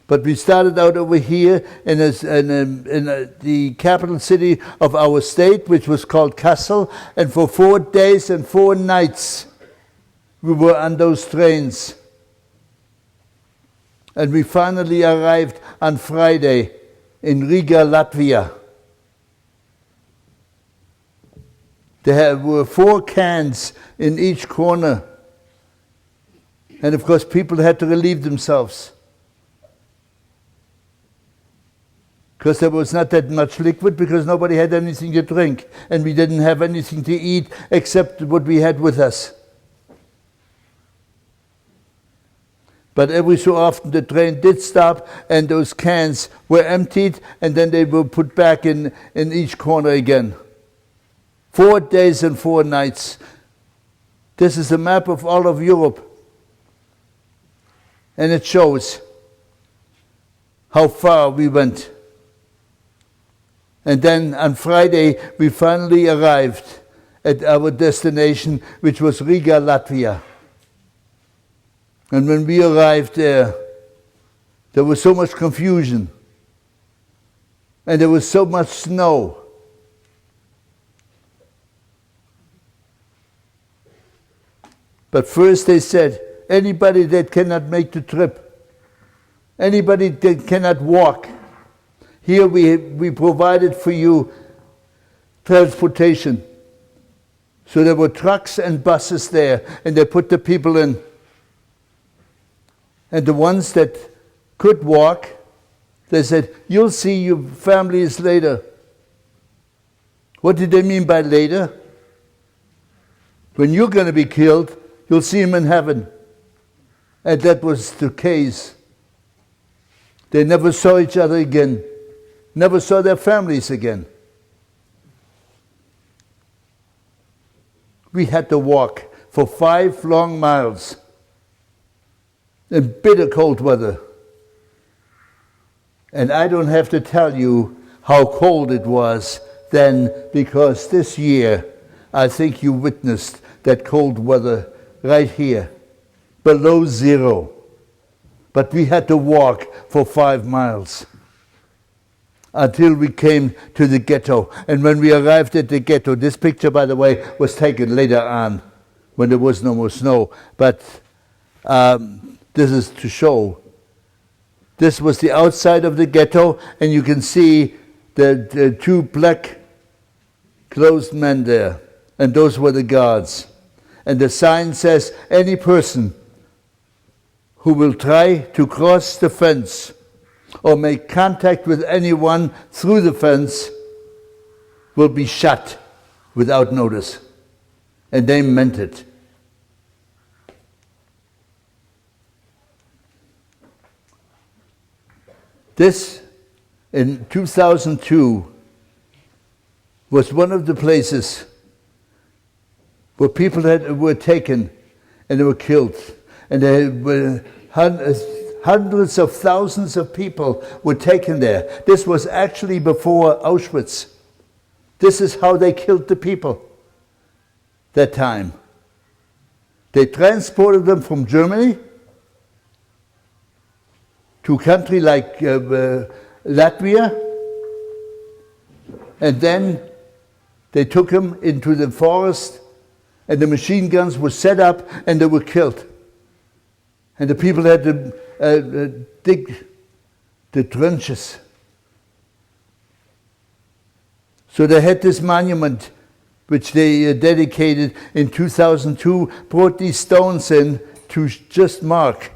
But we started out over here in the capital city of our state, which was called Kassel, and for 4 days and 4 nights we were on those trains. And we finally arrived on Friday in Riga, Latvia. There were 4 cans in each corner. And of course people had to relieve themselves, because there was not that much liquid, because nobody had anything to drink, and we didn't have anything to eat except what we had with us. But every so often the train did stop, and those cans were emptied, and then they were put back in each corner again. 4 days and 4 nights. This is a map of all of Europe, and it shows how far we went. And then on Friday, we finally arrived at our destination, which was Riga, Latvia. And when we arrived there was so much confusion. And there was so much snow. But first they said, anybody that cannot make the trip, anybody that cannot walk, here we provided for you transportation. So there were trucks and buses there, and they put the people in. And the ones that could walk, they said, you'll see your families later. What did they mean by later? When you're going to be killed, you'll see them in heaven. And that was the case. They never saw each other again. Never saw their families again. We had to walk for 5 long miles in bitter cold weather. And I don't have to tell you how cold it was then, because this year I think you witnessed that cold weather right here, below 0. But we had to walk for 5 miles. Until we came to the ghetto. And when we arrived at the ghetto, this picture, by the way, was taken later on, when there was no more snow. But this is to show. This was the outside of the ghetto, and you can see the 2 black clothed men there. And those were the guards. And the sign says, any person who will try to cross the fence or make contact with anyone through the fence will be shot without notice. And they meant it. This, in 2002, was one of the places where people were taken and they were killed. And there were hundreds of thousands of people were taken there. This was actually before Auschwitz. This is how they killed the people that time. They transported them from Germany to a country like Latvia, and then they took them into the forest, and the machine guns were set up and they were killed. And the people had to dig the trenches. So they had this monument, which they dedicated in 2002, brought these stones in to just mark.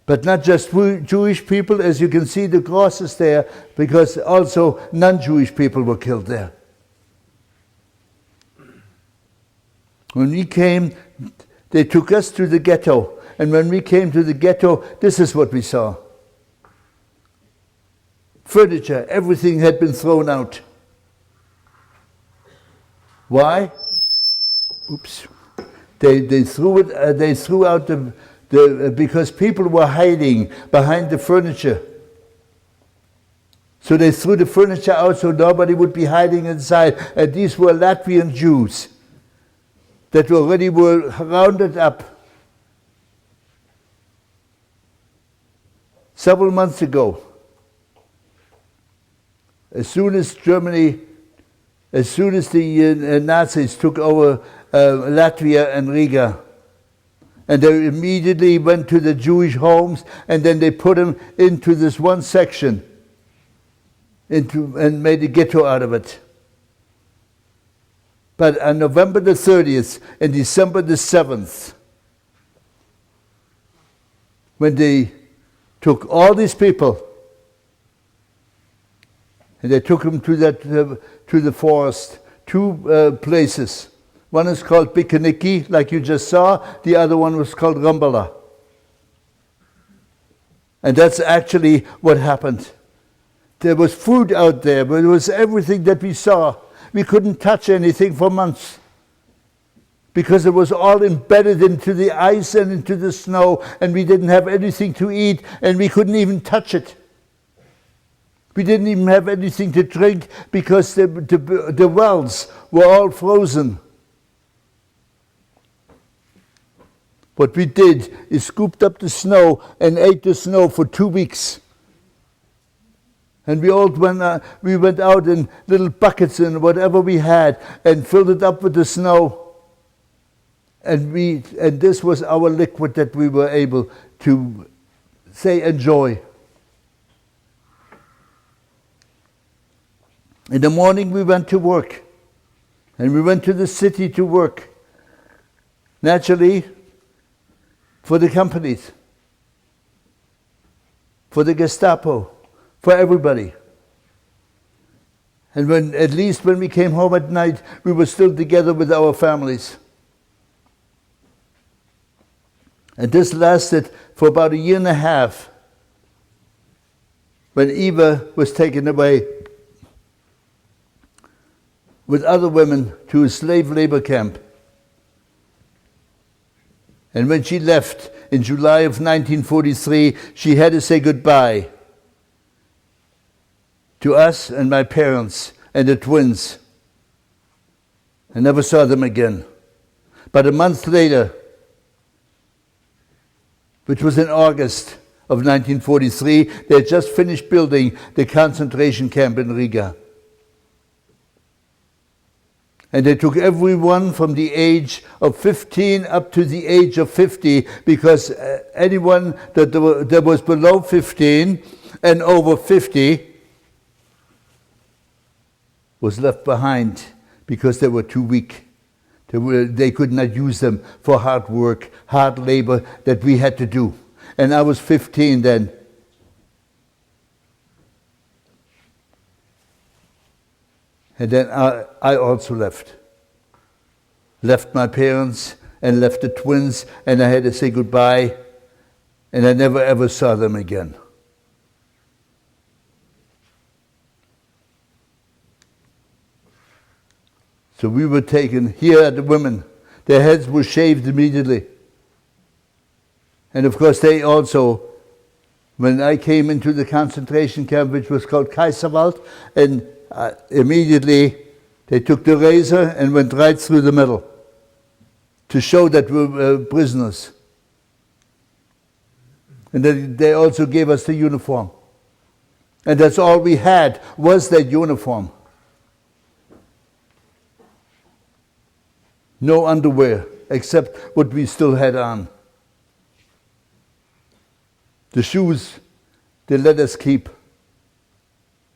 But not just Jewish people, as you can see the crosses there, because also non-Jewish people were killed there. When we came, they took us to the ghetto. And when we came to the ghetto, this is what we saw. Furniture, everything had been thrown out. Why? Oops. They threw it. They threw out because people were hiding behind the furniture. So they threw the furniture out so nobody would be hiding inside. And these were Latvian Jews that already were rounded up. Several months ago, as soon as the Nazis took over Latvia and Riga, and they immediately went to the Jewish homes, and then they put them into this one section, and made a ghetto out of it. But on November the 30th and December the 7th, when they took all these people, and they took them to the forest, two places. One is called Bikaniki, like you just saw. The other one was called Rambala. And that's actually what happened. There was food out there, but it was everything that we saw. We couldn't touch anything for months because it was all embedded into the ice and into the snow, and we didn't have anything to eat, and we couldn't even touch it. We didn't even have anything to drink because the wells were all frozen. What we did is scooped up the snow and ate the snow for 2 weeks. And we went out in little buckets and whatever we had and filled it up with the snow. And this was our liquid that we were able to enjoy. In the morning we went to work. And we went to the city to work. Naturally, for the companies, for the Gestapo, for everybody. And at least when we came home at night, we were still together with our families. And this lasted for about 1.5 years, when Eva was taken away with other women to a slave labor camp. And when she left in July of 1943, she had to say goodbye to us and my parents and the twins. I never saw them again. But a month later, which was in August of 1943, they had just finished building the concentration camp in Riga. And they took everyone from the age of 15 up to the age of 50, because anyone that was below 15 and over 50 was left behind because they were too weak. They could not use them for hard work, hard labor that we had to do. And I was 15 then. And then I also left. Left my parents and left the twins, and I had to say goodbye, and I never ever saw them again. So we were taken, here are the women. Their heads were shaved immediately. And of course they also, when I came into the concentration camp, which was called Kaiserwald, and immediately they took the razor and went right through the middle to show that we were prisoners. And then they also gave us the uniform. And that's all we had, was that uniform. No underwear, except what we still had on. The shoes, they let us keep.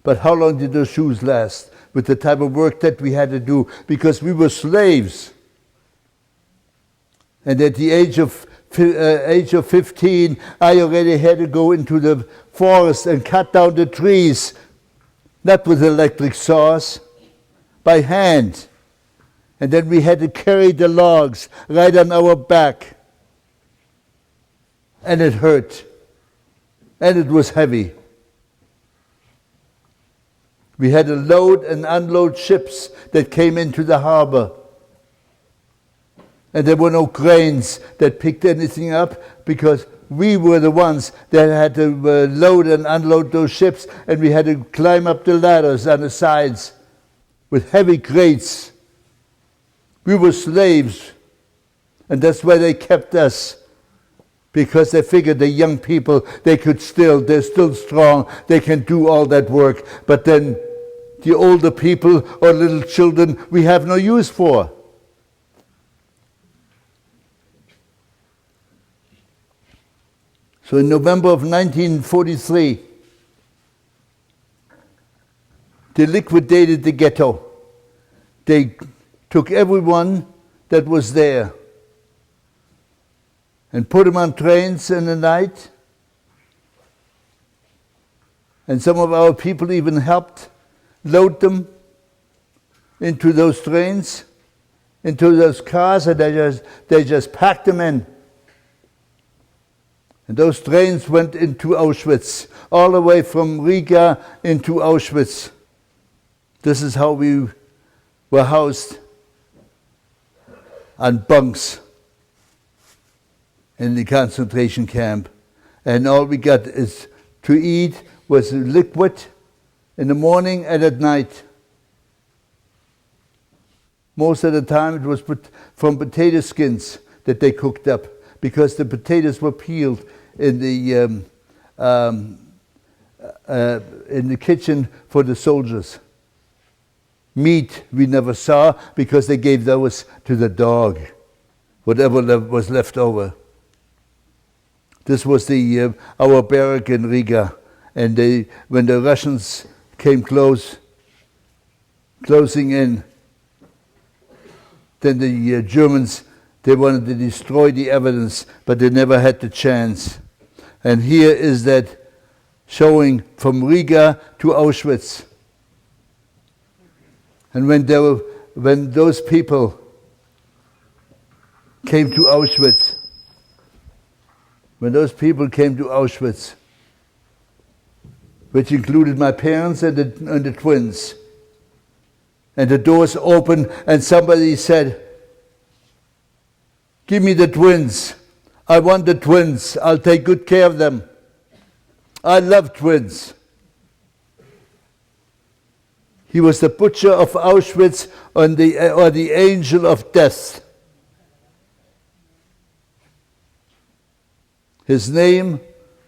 But how long did those shoes last with the type of work that we had to do? Because we were slaves. And at the age of age of 15, I already had to go into the forest and cut down the trees, not with electric saws, by hand. And then we had to carry the logs right on our back. And it hurt. And it was heavy. We had to load and unload ships that came into the harbor. And there were no cranes that picked anything up because we were the ones that had to load and unload those ships, and we had to climb up the ladders on the sides with heavy crates. We were slaves, and that's why they kept us, because they figured the young people, they're still strong, they can do all that work, but then the older people or little children we have no use for. So in November of 1943, they liquidated the ghetto. They took everyone that was there and put them on trains in the night. And some of our people even helped load them into those trains, into those cars, and they just packed them in. And those trains went into Auschwitz, all the way from Riga into Auschwitz. This is how we were housed on bunks in the concentration camp. And all we got is to eat was liquid in the morning and at night. Most of the time it was from potato skins that they cooked up, because the potatoes were peeled in the kitchen for the soldiers. Meat we never saw, because they gave those to the dog, whatever was left over. This was our barrack in Riga, and when the Russians came closing in, then the Germans, they wanted to destroy the evidence, but they never had the chance. And here is that showing from Riga to Auschwitz. And when those people came to Auschwitz, which included my parents and the twins, and the doors opened and somebody said, "Give me the twins. I want the twins. I'll take good care of them. I love twins." He was the butcher of Auschwitz, or the angel of death. His name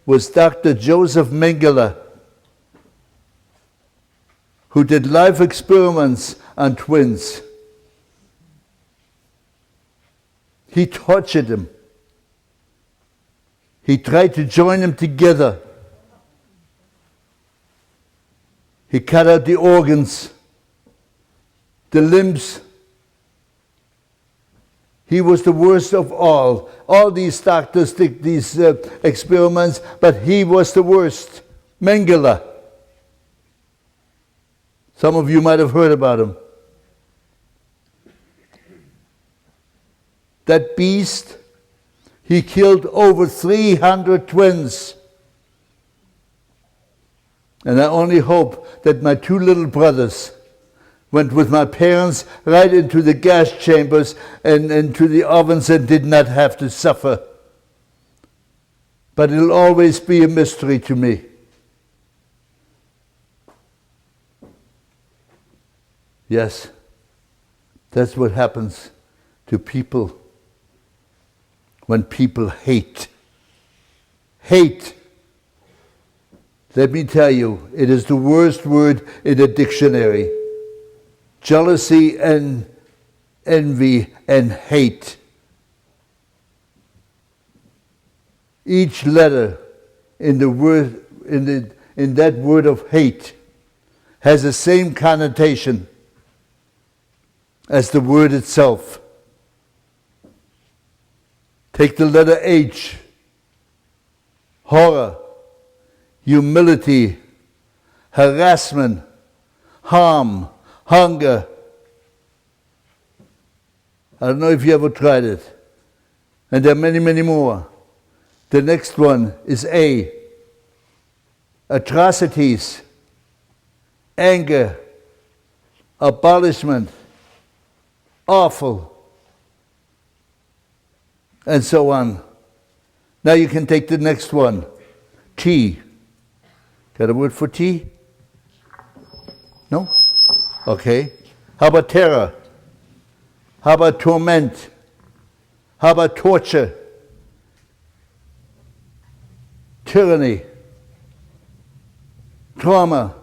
was Dr. Joseph Mengele, who did live experiments on twins. He tortured them. He tried to join them together. He cut out the organs, the limbs. He was the worst of all. All these doctors did these experiments, but he was the worst. Mengele. Some of you might have heard about him. That beast, he killed over 300 twins. And I only hope that my two little brothers went with my parents right into the gas chambers and into the ovens and did not have to suffer. But it'll always be a mystery to me. Yes, that's what happens to people when people hate. Hate. Let me tell you, it is the worst word in the dictionary. Jealousy and envy and hate. Each letter in the word in that word of hate has the same connotation as the word itself. Take the letter H. Horror, humility, harassment, harm, hunger. I don't know if you ever tried it. And there are many, many more. The next one is A. Atrocities, anger, abolishment, awful, and so on. Now you can take the next one. T. Got a word for T? No? Okay. How about terror? How about torment? How about torture? Tyranny? Trauma?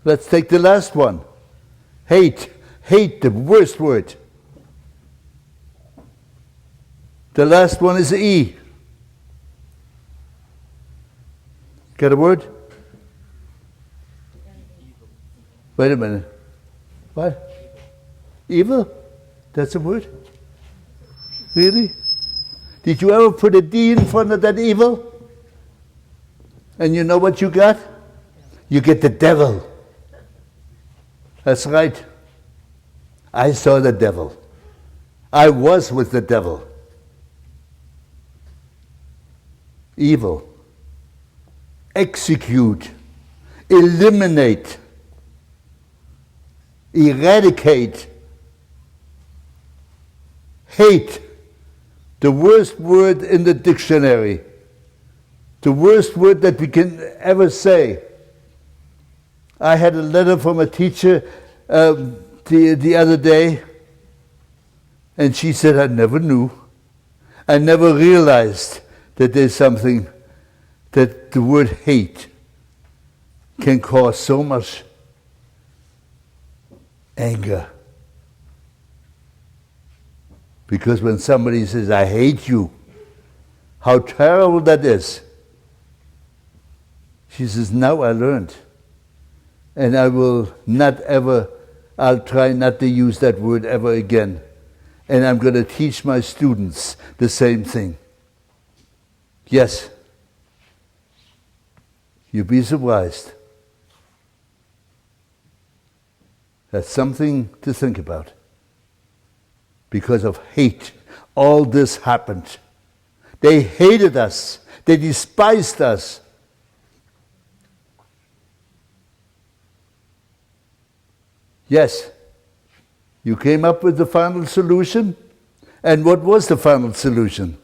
Let's take the last one. Hate. Hate, the worst word. The last one is E. Got a word? Wait a minute. What? Evil? That's a word? Really? Did you ever put a D in front of that evil? And you know what you got? You get the devil. That's right. I saw the devil. I was with the devil. Evil. Execute. Eliminate. Eradicate. Hate. The worst word in the dictionary. The worst word that we can ever say. I had a letter from a teacher the other day, and she said, I never knew. I never realized that there's something that the word hate can cause so much anger. Because when somebody says, I hate you, how terrible that is. She says, now I learned. And I will not ever, I'll try not to use that word ever again. And I'm going to teach my students the same thing. Yes. You'd be surprised. That's something to think about. Because of hate, all this happened. They hated us. They despised us. Yes, you came up with the final solution. And what was the final solution?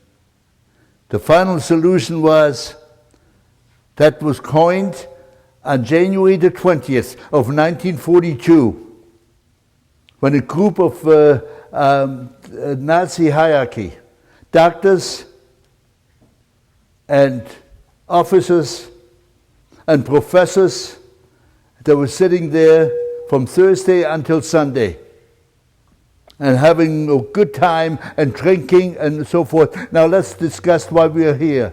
The final solution was, that was coined on January the 20th of 1942, when a group of Nazi hierarchy, doctors and officers and professors that were sitting there from Thursday until Sunday and having a good time and drinking and so forth. Now let's discuss why we are here.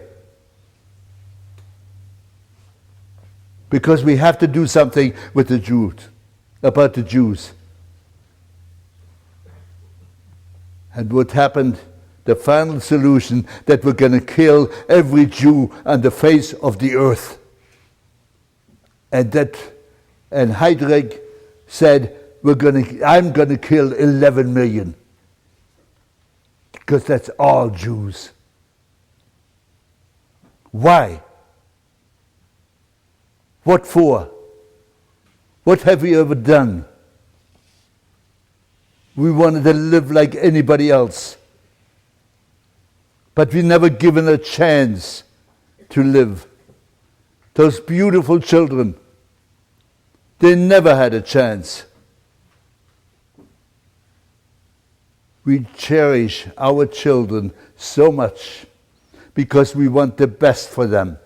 Because we have to do something with the Jews, about the Jews. And what happened, the final solution, that we're going to kill every Jew on the face of the earth. And Heydrich said, I'm going to kill 11 million. Because that's all Jews. Why? What for? What have we ever done? We wanted to live like anybody else. But we never given a chance to live. Those beautiful children, they never had a chance. We cherish our children so much because we want the best for them.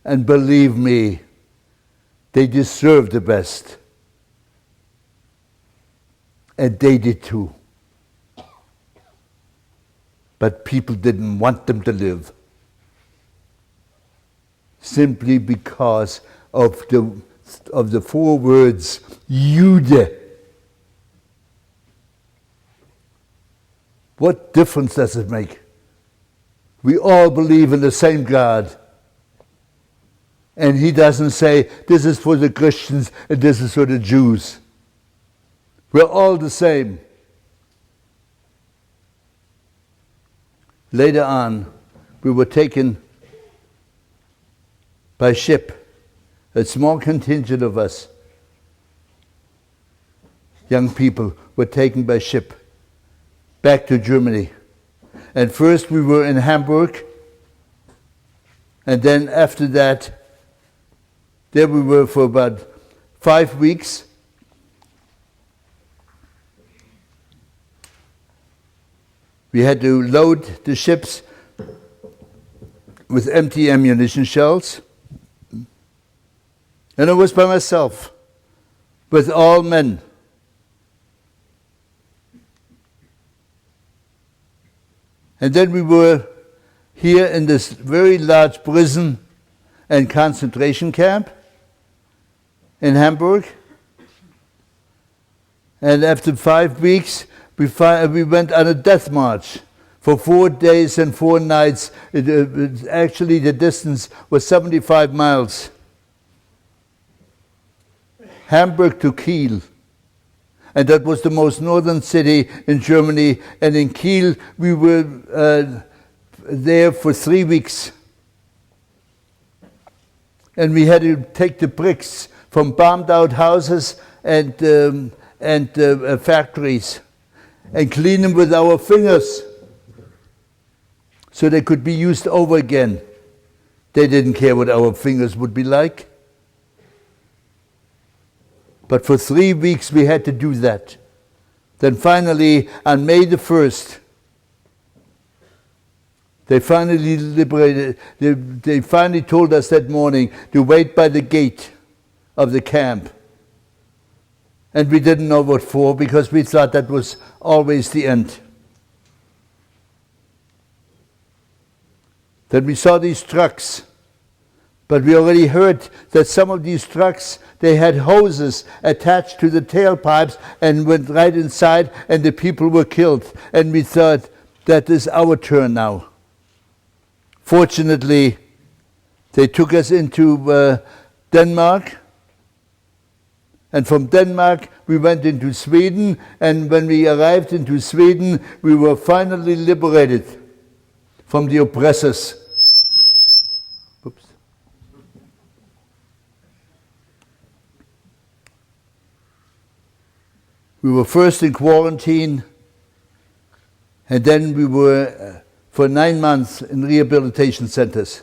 And believe me, they deserve the best. And they did too. But people didn't want them to live. Simply because of the four words, Jude. What difference does it make? We all believe in the same God. And he doesn't say, this is for the Christians and this is for the Jews. We're all the same. Later on, we were taken by ship, a small contingent of us, young people, were taken by ship back to Germany. And first we were in Hamburg, and then after that, there we were for about 5 weeks. We had to load the ships with empty ammunition shells. And I was by myself, with all men. And then we were here in this very large prison and concentration camp in Hamburg. And after 5 weeks, we went on a death march for 4 days and 4 nights. Actually, the distance was 75 miles. Hamburg to Kiel. And that was the most northern city in Germany. And in Kiel, we were there for 3 weeks. And we had to take the bricks from bombed out houses and factories and clean them with our fingers so they could be used over again. They didn't care what our fingers would be like. But for 3 weeks we had to do that. Then finally, on May the 1st, they finally liberated, they finally told us that morning to wait by the gate of the camp. And we didn't know what for, because we thought that was always the end. Then we saw these trucks. But we already heard that some of these trucks, they had hoses attached to the tailpipes and went right inside, and the people were killed. And we thought, that is our turn now. Fortunately, they took us into Denmark. And from Denmark, we went into Sweden. And when we arrived into Sweden, we were finally liberated from the oppressors. Oops. We were first in quarantine, and then we were for 9 months in rehabilitation centers.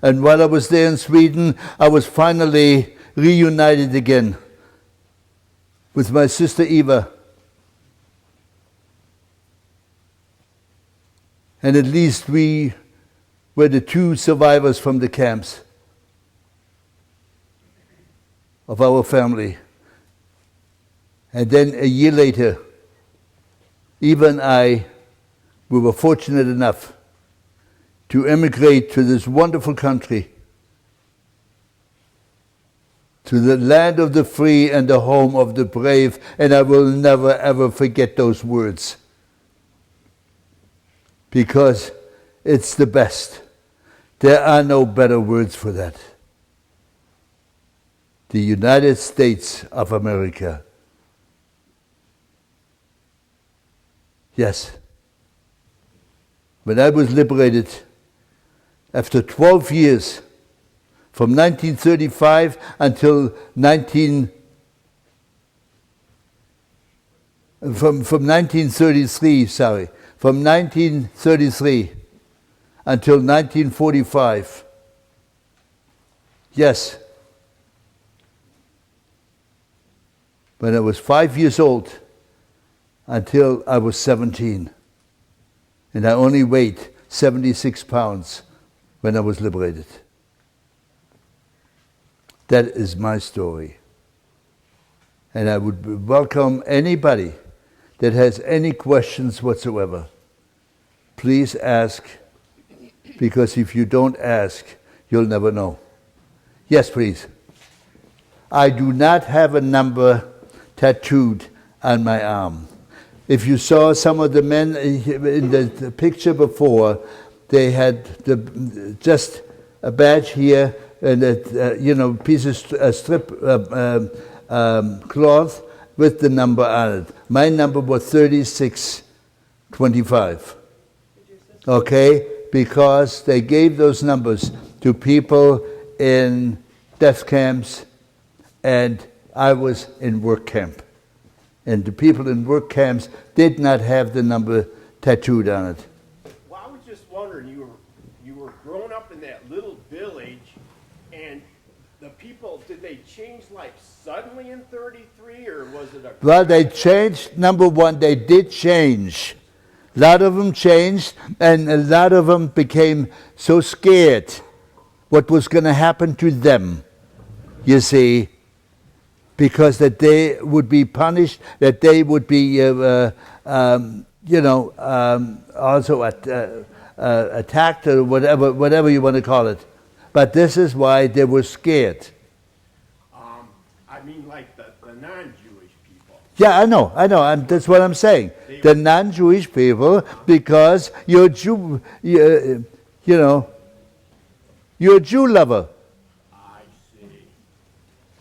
And while I was there in Sweden, I was finally reunited again with my sister Eva. And at least we were the 2 survivors from the camps of our family. And then a year later, Eva and I, we were fortunate enough to emigrate to this wonderful country, to the land of the free and the home of the brave. And I will never ever forget those words, because it's the best. There are no better words for that. The United States of America. Yes. When I was liberated, after 12 years, from 1935 until from 1933, from 1933 until 1945. Yes. When I was 5 years old, until I was 17. And I only weighed 76 pounds when I was liberated. That is my story. And I would welcome anybody that has any questions whatsoever. Please ask, because if you don't ask, you'll never know. Yes, please. I do not have a number tattooed on my arm. If you saw some of the men in the picture before, they had just a badge here and a piece of strip cloth with the number on it. My number was 3625. Okay, because they gave those numbers to people in death camps, and I was in work camp. And the people in work camps did not have the number tattooed on it. Well, I was just wondering, you were growing up in that little village, and the people, did they change life suddenly in 33, or was it a... Well, they changed. Number one, they did change. A lot of them changed, and a lot of them became so scared what was going to happen to them, you see, because that they would be punished, that they would be, also attacked or whatever you want to call it. But this is why they were scared. I mean, like the non-Jewish people. Yeah, I know. That's what I'm saying. The non-Jewish people, because you're a Jew, you're a Jew lover. I see.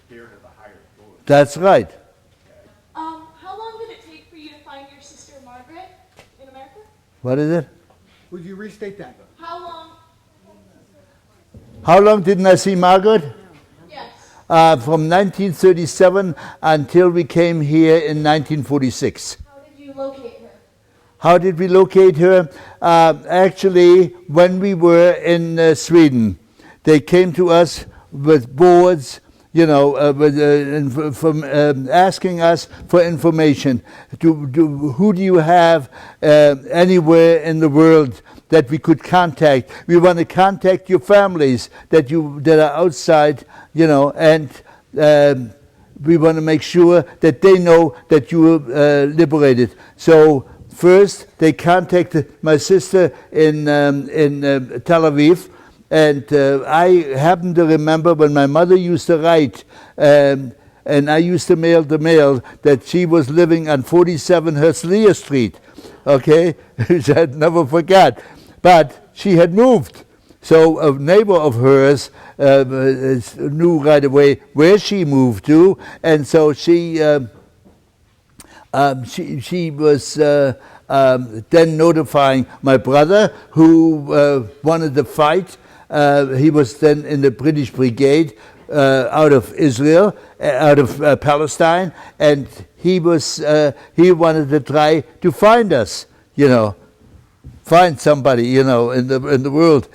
Scared of the higher authority. That's right. How long did it take for you to find your sister Margaret in America? What is it? Would you restate that? How long? How long didn't I see Margaret? Yes. From 1937 until we came here in 1946. How did you locate her? How did we locate her? Actually, when we were in Sweden, they came to us with boards, from asking us for information. Who do you have anywhere in the world that we could contact? We want to contact your families that are outside, and we want to make sure that they know that you were liberated. So first, they contacted my sister in Tel Aviv, and I happen to remember when my mother used to write, and I used to mail the mail, that she was living on 47 Herzliya Street, okay, which I'd never forgot. But she had moved. So a neighbor of hers knew right away where she moved to, and so she was then notifying my brother, who wanted to fight. He was then in the British Brigade out of Israel, out of Palestine, and he wanted to try to find us, find somebody, in the world,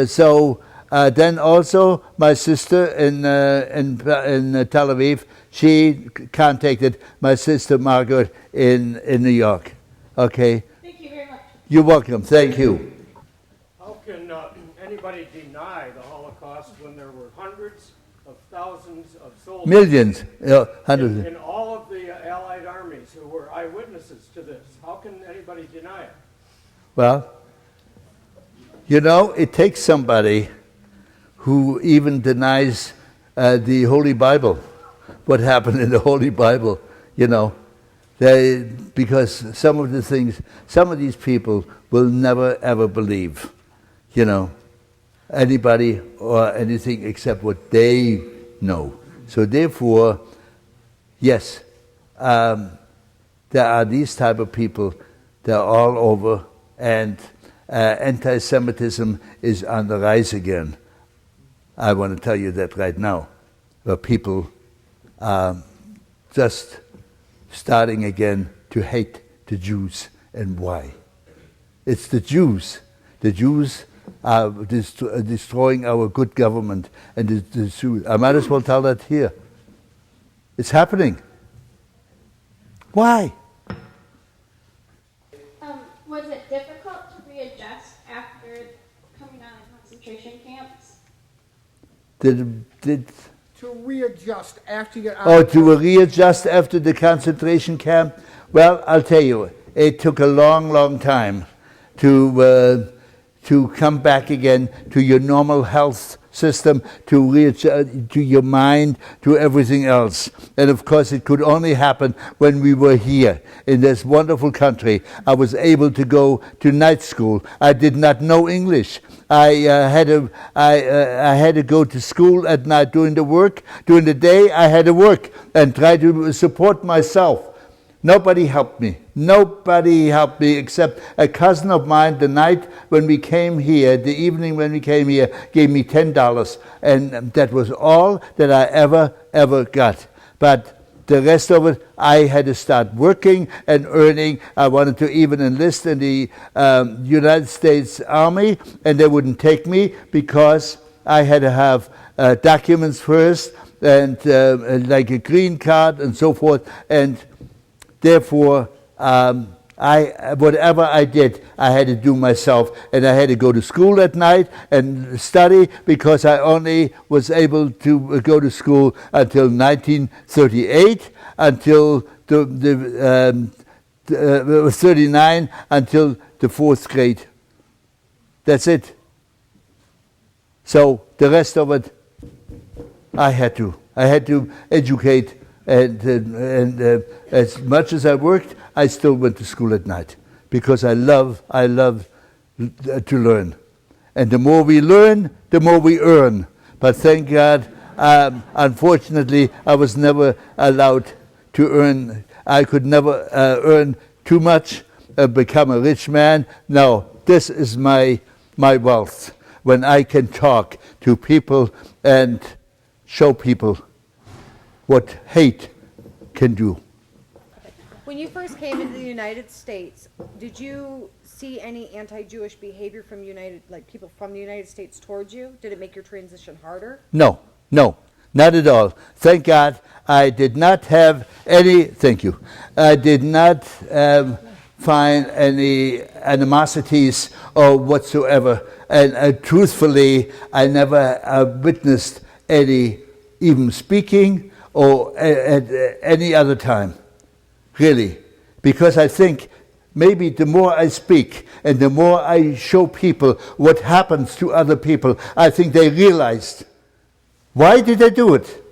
so then also my sister in Tel Aviv, she contacted my sister Margaret in New York. Okay. Thank you very much. You're welcome. Thank you. How can anybody deny the Holocaust when there were hundreds of thousands of soldiers? Millions, hundreds. In all of the Allied armies who were eyewitnesses to this. How can anybody deny it? Well, it takes somebody who even denies the Holy Bible, what happened in the Holy Bible, because some of the things, some of these people will never ever believe, anybody or anything except what they know. So therefore, yes, there are these type of people, they're all over, and anti-Semitism is on the rise again. I want to tell you that right now. Where people are just starting again to hate the Jews. And why? It's the Jews. The Jews are destroying our good government. And I might as well tell that here. It's happening. Why? Was it difficult to readjust after coming out of concentration camps? To readjust after you get out. To readjust after the concentration camp? Well, I'll tell you, it took a long, long time to to come back again to your normal health system, to your mind, to everything else. And of course, it could only happen when we were here in this wonderful country. I was able to go to night school. I did not know English. I had to go to school at night during the work. During the day, I had to work and try to support myself. Nobody helped me. Nobody helped me except a cousin of mine. The night when we came here, the evening when we came here, gave me $10. And that was all that I ever got. But the rest of it, I had to start working and earning. I wanted to even enlist in the United States Army, and they wouldn't take me because I had to have documents first, and like a green card and so forth. And therefore, whatever I did, I had to do myself, and I had to go to school at night and study because I only was able to go to school until 1938, until it was 39, until the 4th grade. That's it. So the rest of it, I had to educate. And as much as I worked, I still went to school at night because I love to learn. And the more we learn, the more we earn. But thank God, unfortunately, I was never allowed to earn. I could never earn too much, become a rich man. No, this is my wealth, when I can talk to people and show people what hate can do. When you first came into the United States, did you see any anti-Jewish behavior from people from the United States towards you? Did it make your transition harder? No, not at all. Thank God, I did not have any. Thank you. I did not find any animosities or whatsoever, and truthfully, I never witnessed any even speaking or at any other time, really. Because I think maybe the more I speak and the more I show people what happens to other people, I think they realized, why did I do it?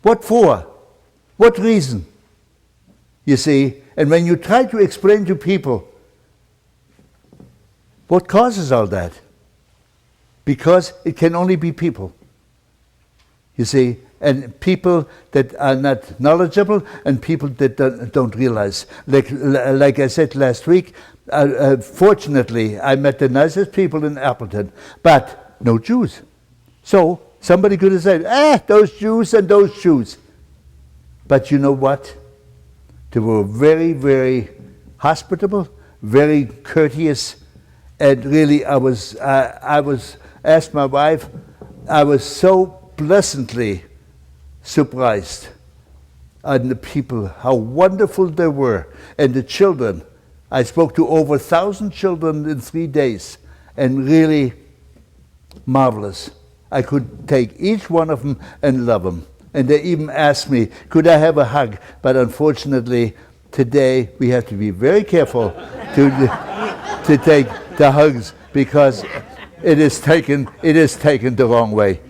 What for? What reason? You see, and when you try to explain to people what causes all that, because it can only be people. You see, and people that are not knowledgeable and people that don't realize. Like I said last week, fortunately, I met the nicest people in Appleton, but no Jews. So somebody could have said, those Jews and those Jews. But you know what? They were very, very hospitable, very courteous, and really I was asked my wife, I was so pleasantly surprised on the people, how wonderful they were, and the children. I spoke to over 1,000 children in 3 days, and really marvelous. I could take each one of them and love them. And they even asked me, could I have a hug? But unfortunately, today we have to be very careful to take the hugs, because it is taken the wrong way.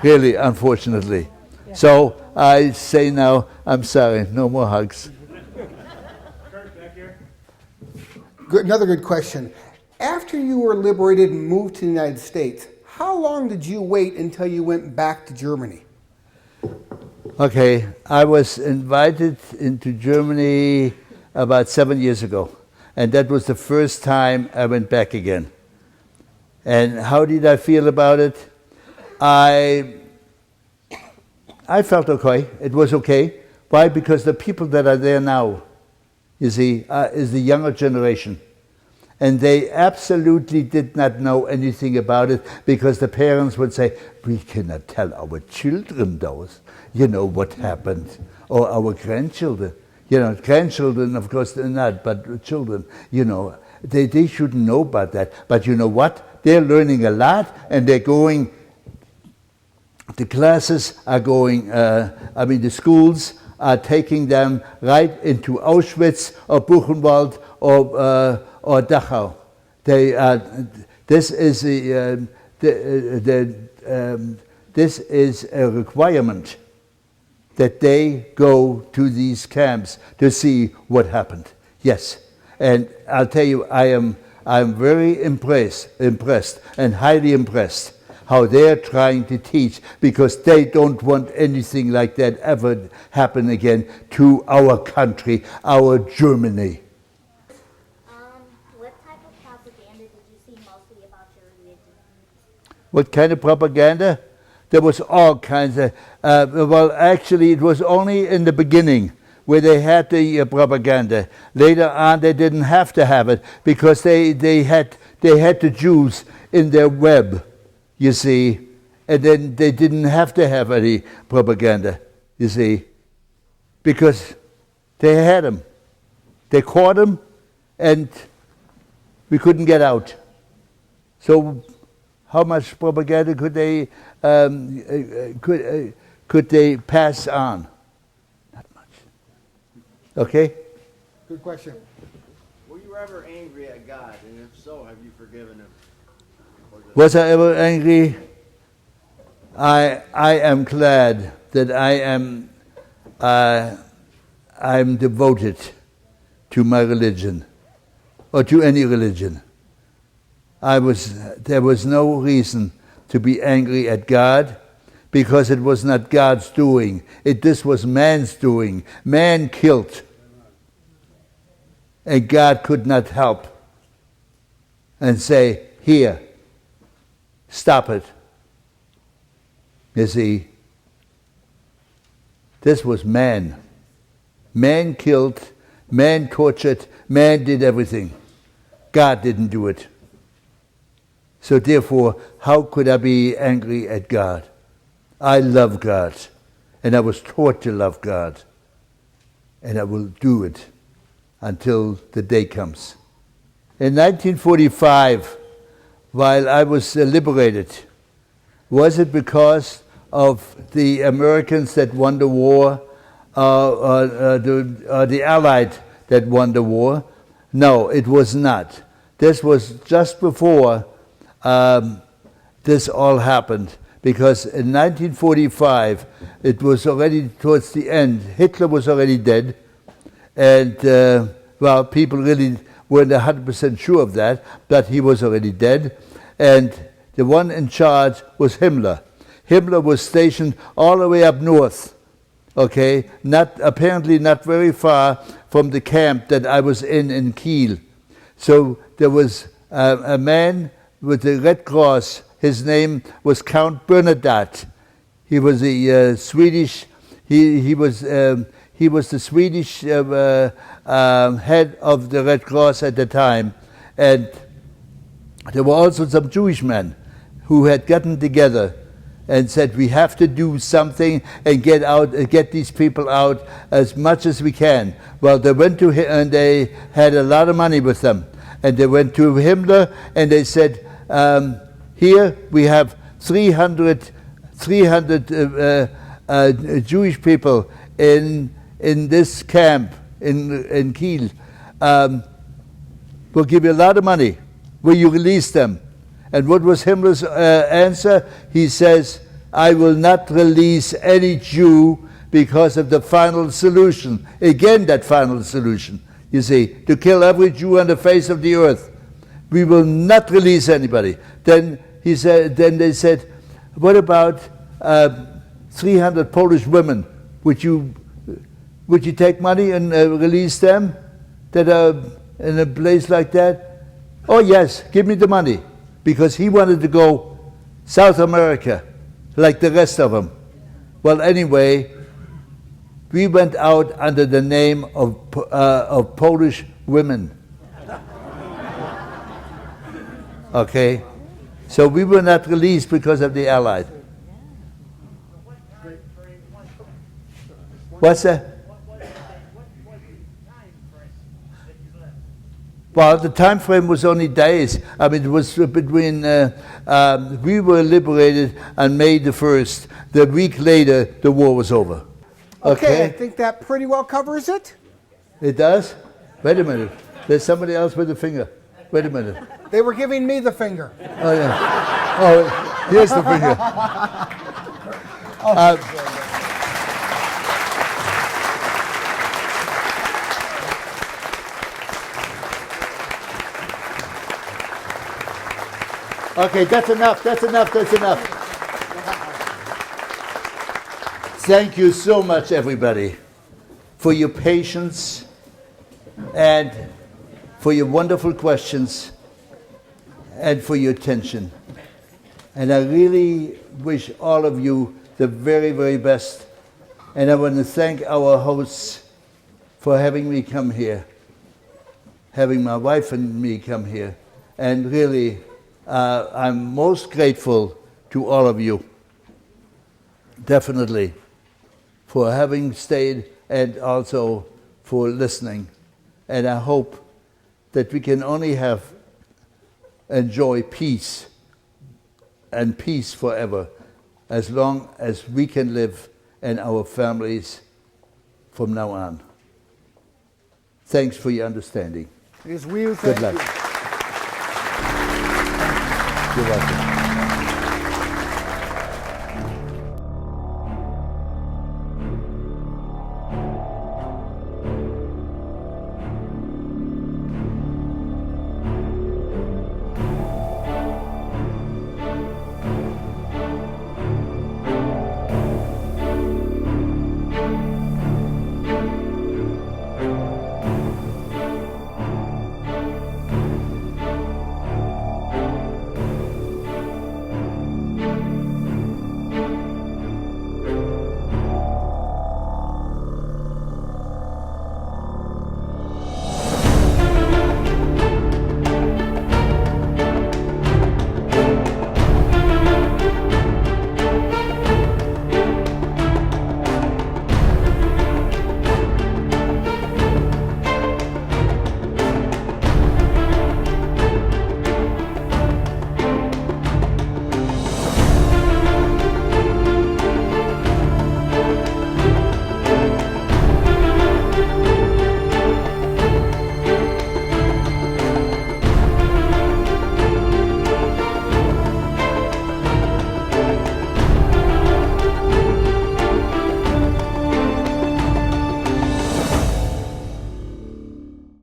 Really, unfortunately. Yeah. So I say now, I'm sorry, no more hugs. Kurt, back here. Another good question. After you were liberated and moved to the United States, how long did you wait until you went back to Germany? Okay, I was invited into Germany about 7 years ago. And that was the first time I went back again. And how did I feel about it? I felt okay. It was okay. Why? Because the people that are there now, you see, is the younger generation. And they absolutely did not know anything about it, because the parents would say, we cannot tell our children those, what happened, or our grandchildren. Grandchildren, of course, they're not, but children, they shouldn't know about that. But you know what? They're learning a lot, and they're going. The classes are going, the schools are taking them right into Auschwitz or Buchenwald or Dachau. They this is this is a requirement that they go to these camps to see what happened. Yes, and I'll tell you, I'm very impressed and highly impressed how they're trying to teach, because they don't want anything like that ever happen again to our country, our Germany. What type of propaganda did you see mostly about your religion? What kind of propaganda? There was all kinds of, well, actually, it was only in the beginning where they had the propaganda. Later on, they didn't have to have it, because they had the Jews in their web, you see, and then they didn't have to have any propaganda, you see, because they had them. They caught them, and we couldn't get out. So how much propaganda could they pass on? Not much. Okay? Good question. Were you ever angry at God? And if so, have you forgiven him? Was I ever angry? I am glad that I'm devoted to my religion, or to any religion. There was no reason to be angry at God, because it was not God's doing. This was man's doing. Man killed. And God could not help and say, here, stop it. You see, this was man. Man killed, man tortured, man did everything. God didn't do it. So therefore, how could I be angry at God? I love God, and I was taught to love God, and I will do it until the day comes. In 1945, while I was liberated, was it because of the Americans that won the war, or the Allied that won the war? No, it was not. This was just before this all happened, because in 1945, it was already towards the end. Hitler was already dead, and well, people really weren't 100% sure of that, but he was already dead, and the one in charge was Himmler. Himmler was stationed all the way up north, okay, apparently not very far from the camp that I was in Kiel. So there was a man with the Red Cross. His name was Count Bernadotte. He was a Swedish. He was the Swedish head of the Red Cross at the time, and there were also some Jewish men who had gotten together and said, we have to do something and get these people out as much as we can. Well, they went to him, and they had a lot of money with them, and they went to Himmler and they said, here we have 300 Jewish people in this camp in Kiel. We'll give you a lot of money. Will you release them? And what was Himmler's answer? He says, I will not release any Jew because of the final solution. Again, that final solution, you see, to kill every Jew on the face of the earth. We will not release anybody. Then they said, what about 300 Polish women? Would you take money and release them that are in a place like that? Oh yes, give me the money. Because he wanted to go South America, like the rest of them. Well, anyway, we went out under the name of Polish women. Okay? So we were not released because of the Allied. What's that? Well, the time frame was only days. I mean, it was between, we were liberated on May the 1st. The week later, the war was over. Okay, I think that pretty well covers it. It does? Wait a minute. There's somebody else with a finger. Wait a minute. They were giving me the finger. Oh, yeah. Oh, here's the finger. Okay, that's enough. Thank you so much, everybody, for your patience and for your wonderful questions and for your attention. And I really wish all of you the very, very best. And I want to thank our hosts for having me come here, having my wife and me come here. And really, I'm most grateful to all of you, definitely, for having stayed and also for listening. And I hope that we can only enjoy peace and peace forever as long as we can live and our families from now on. Thanks for your understanding. It is we who Good thank luck. you. You're welcome.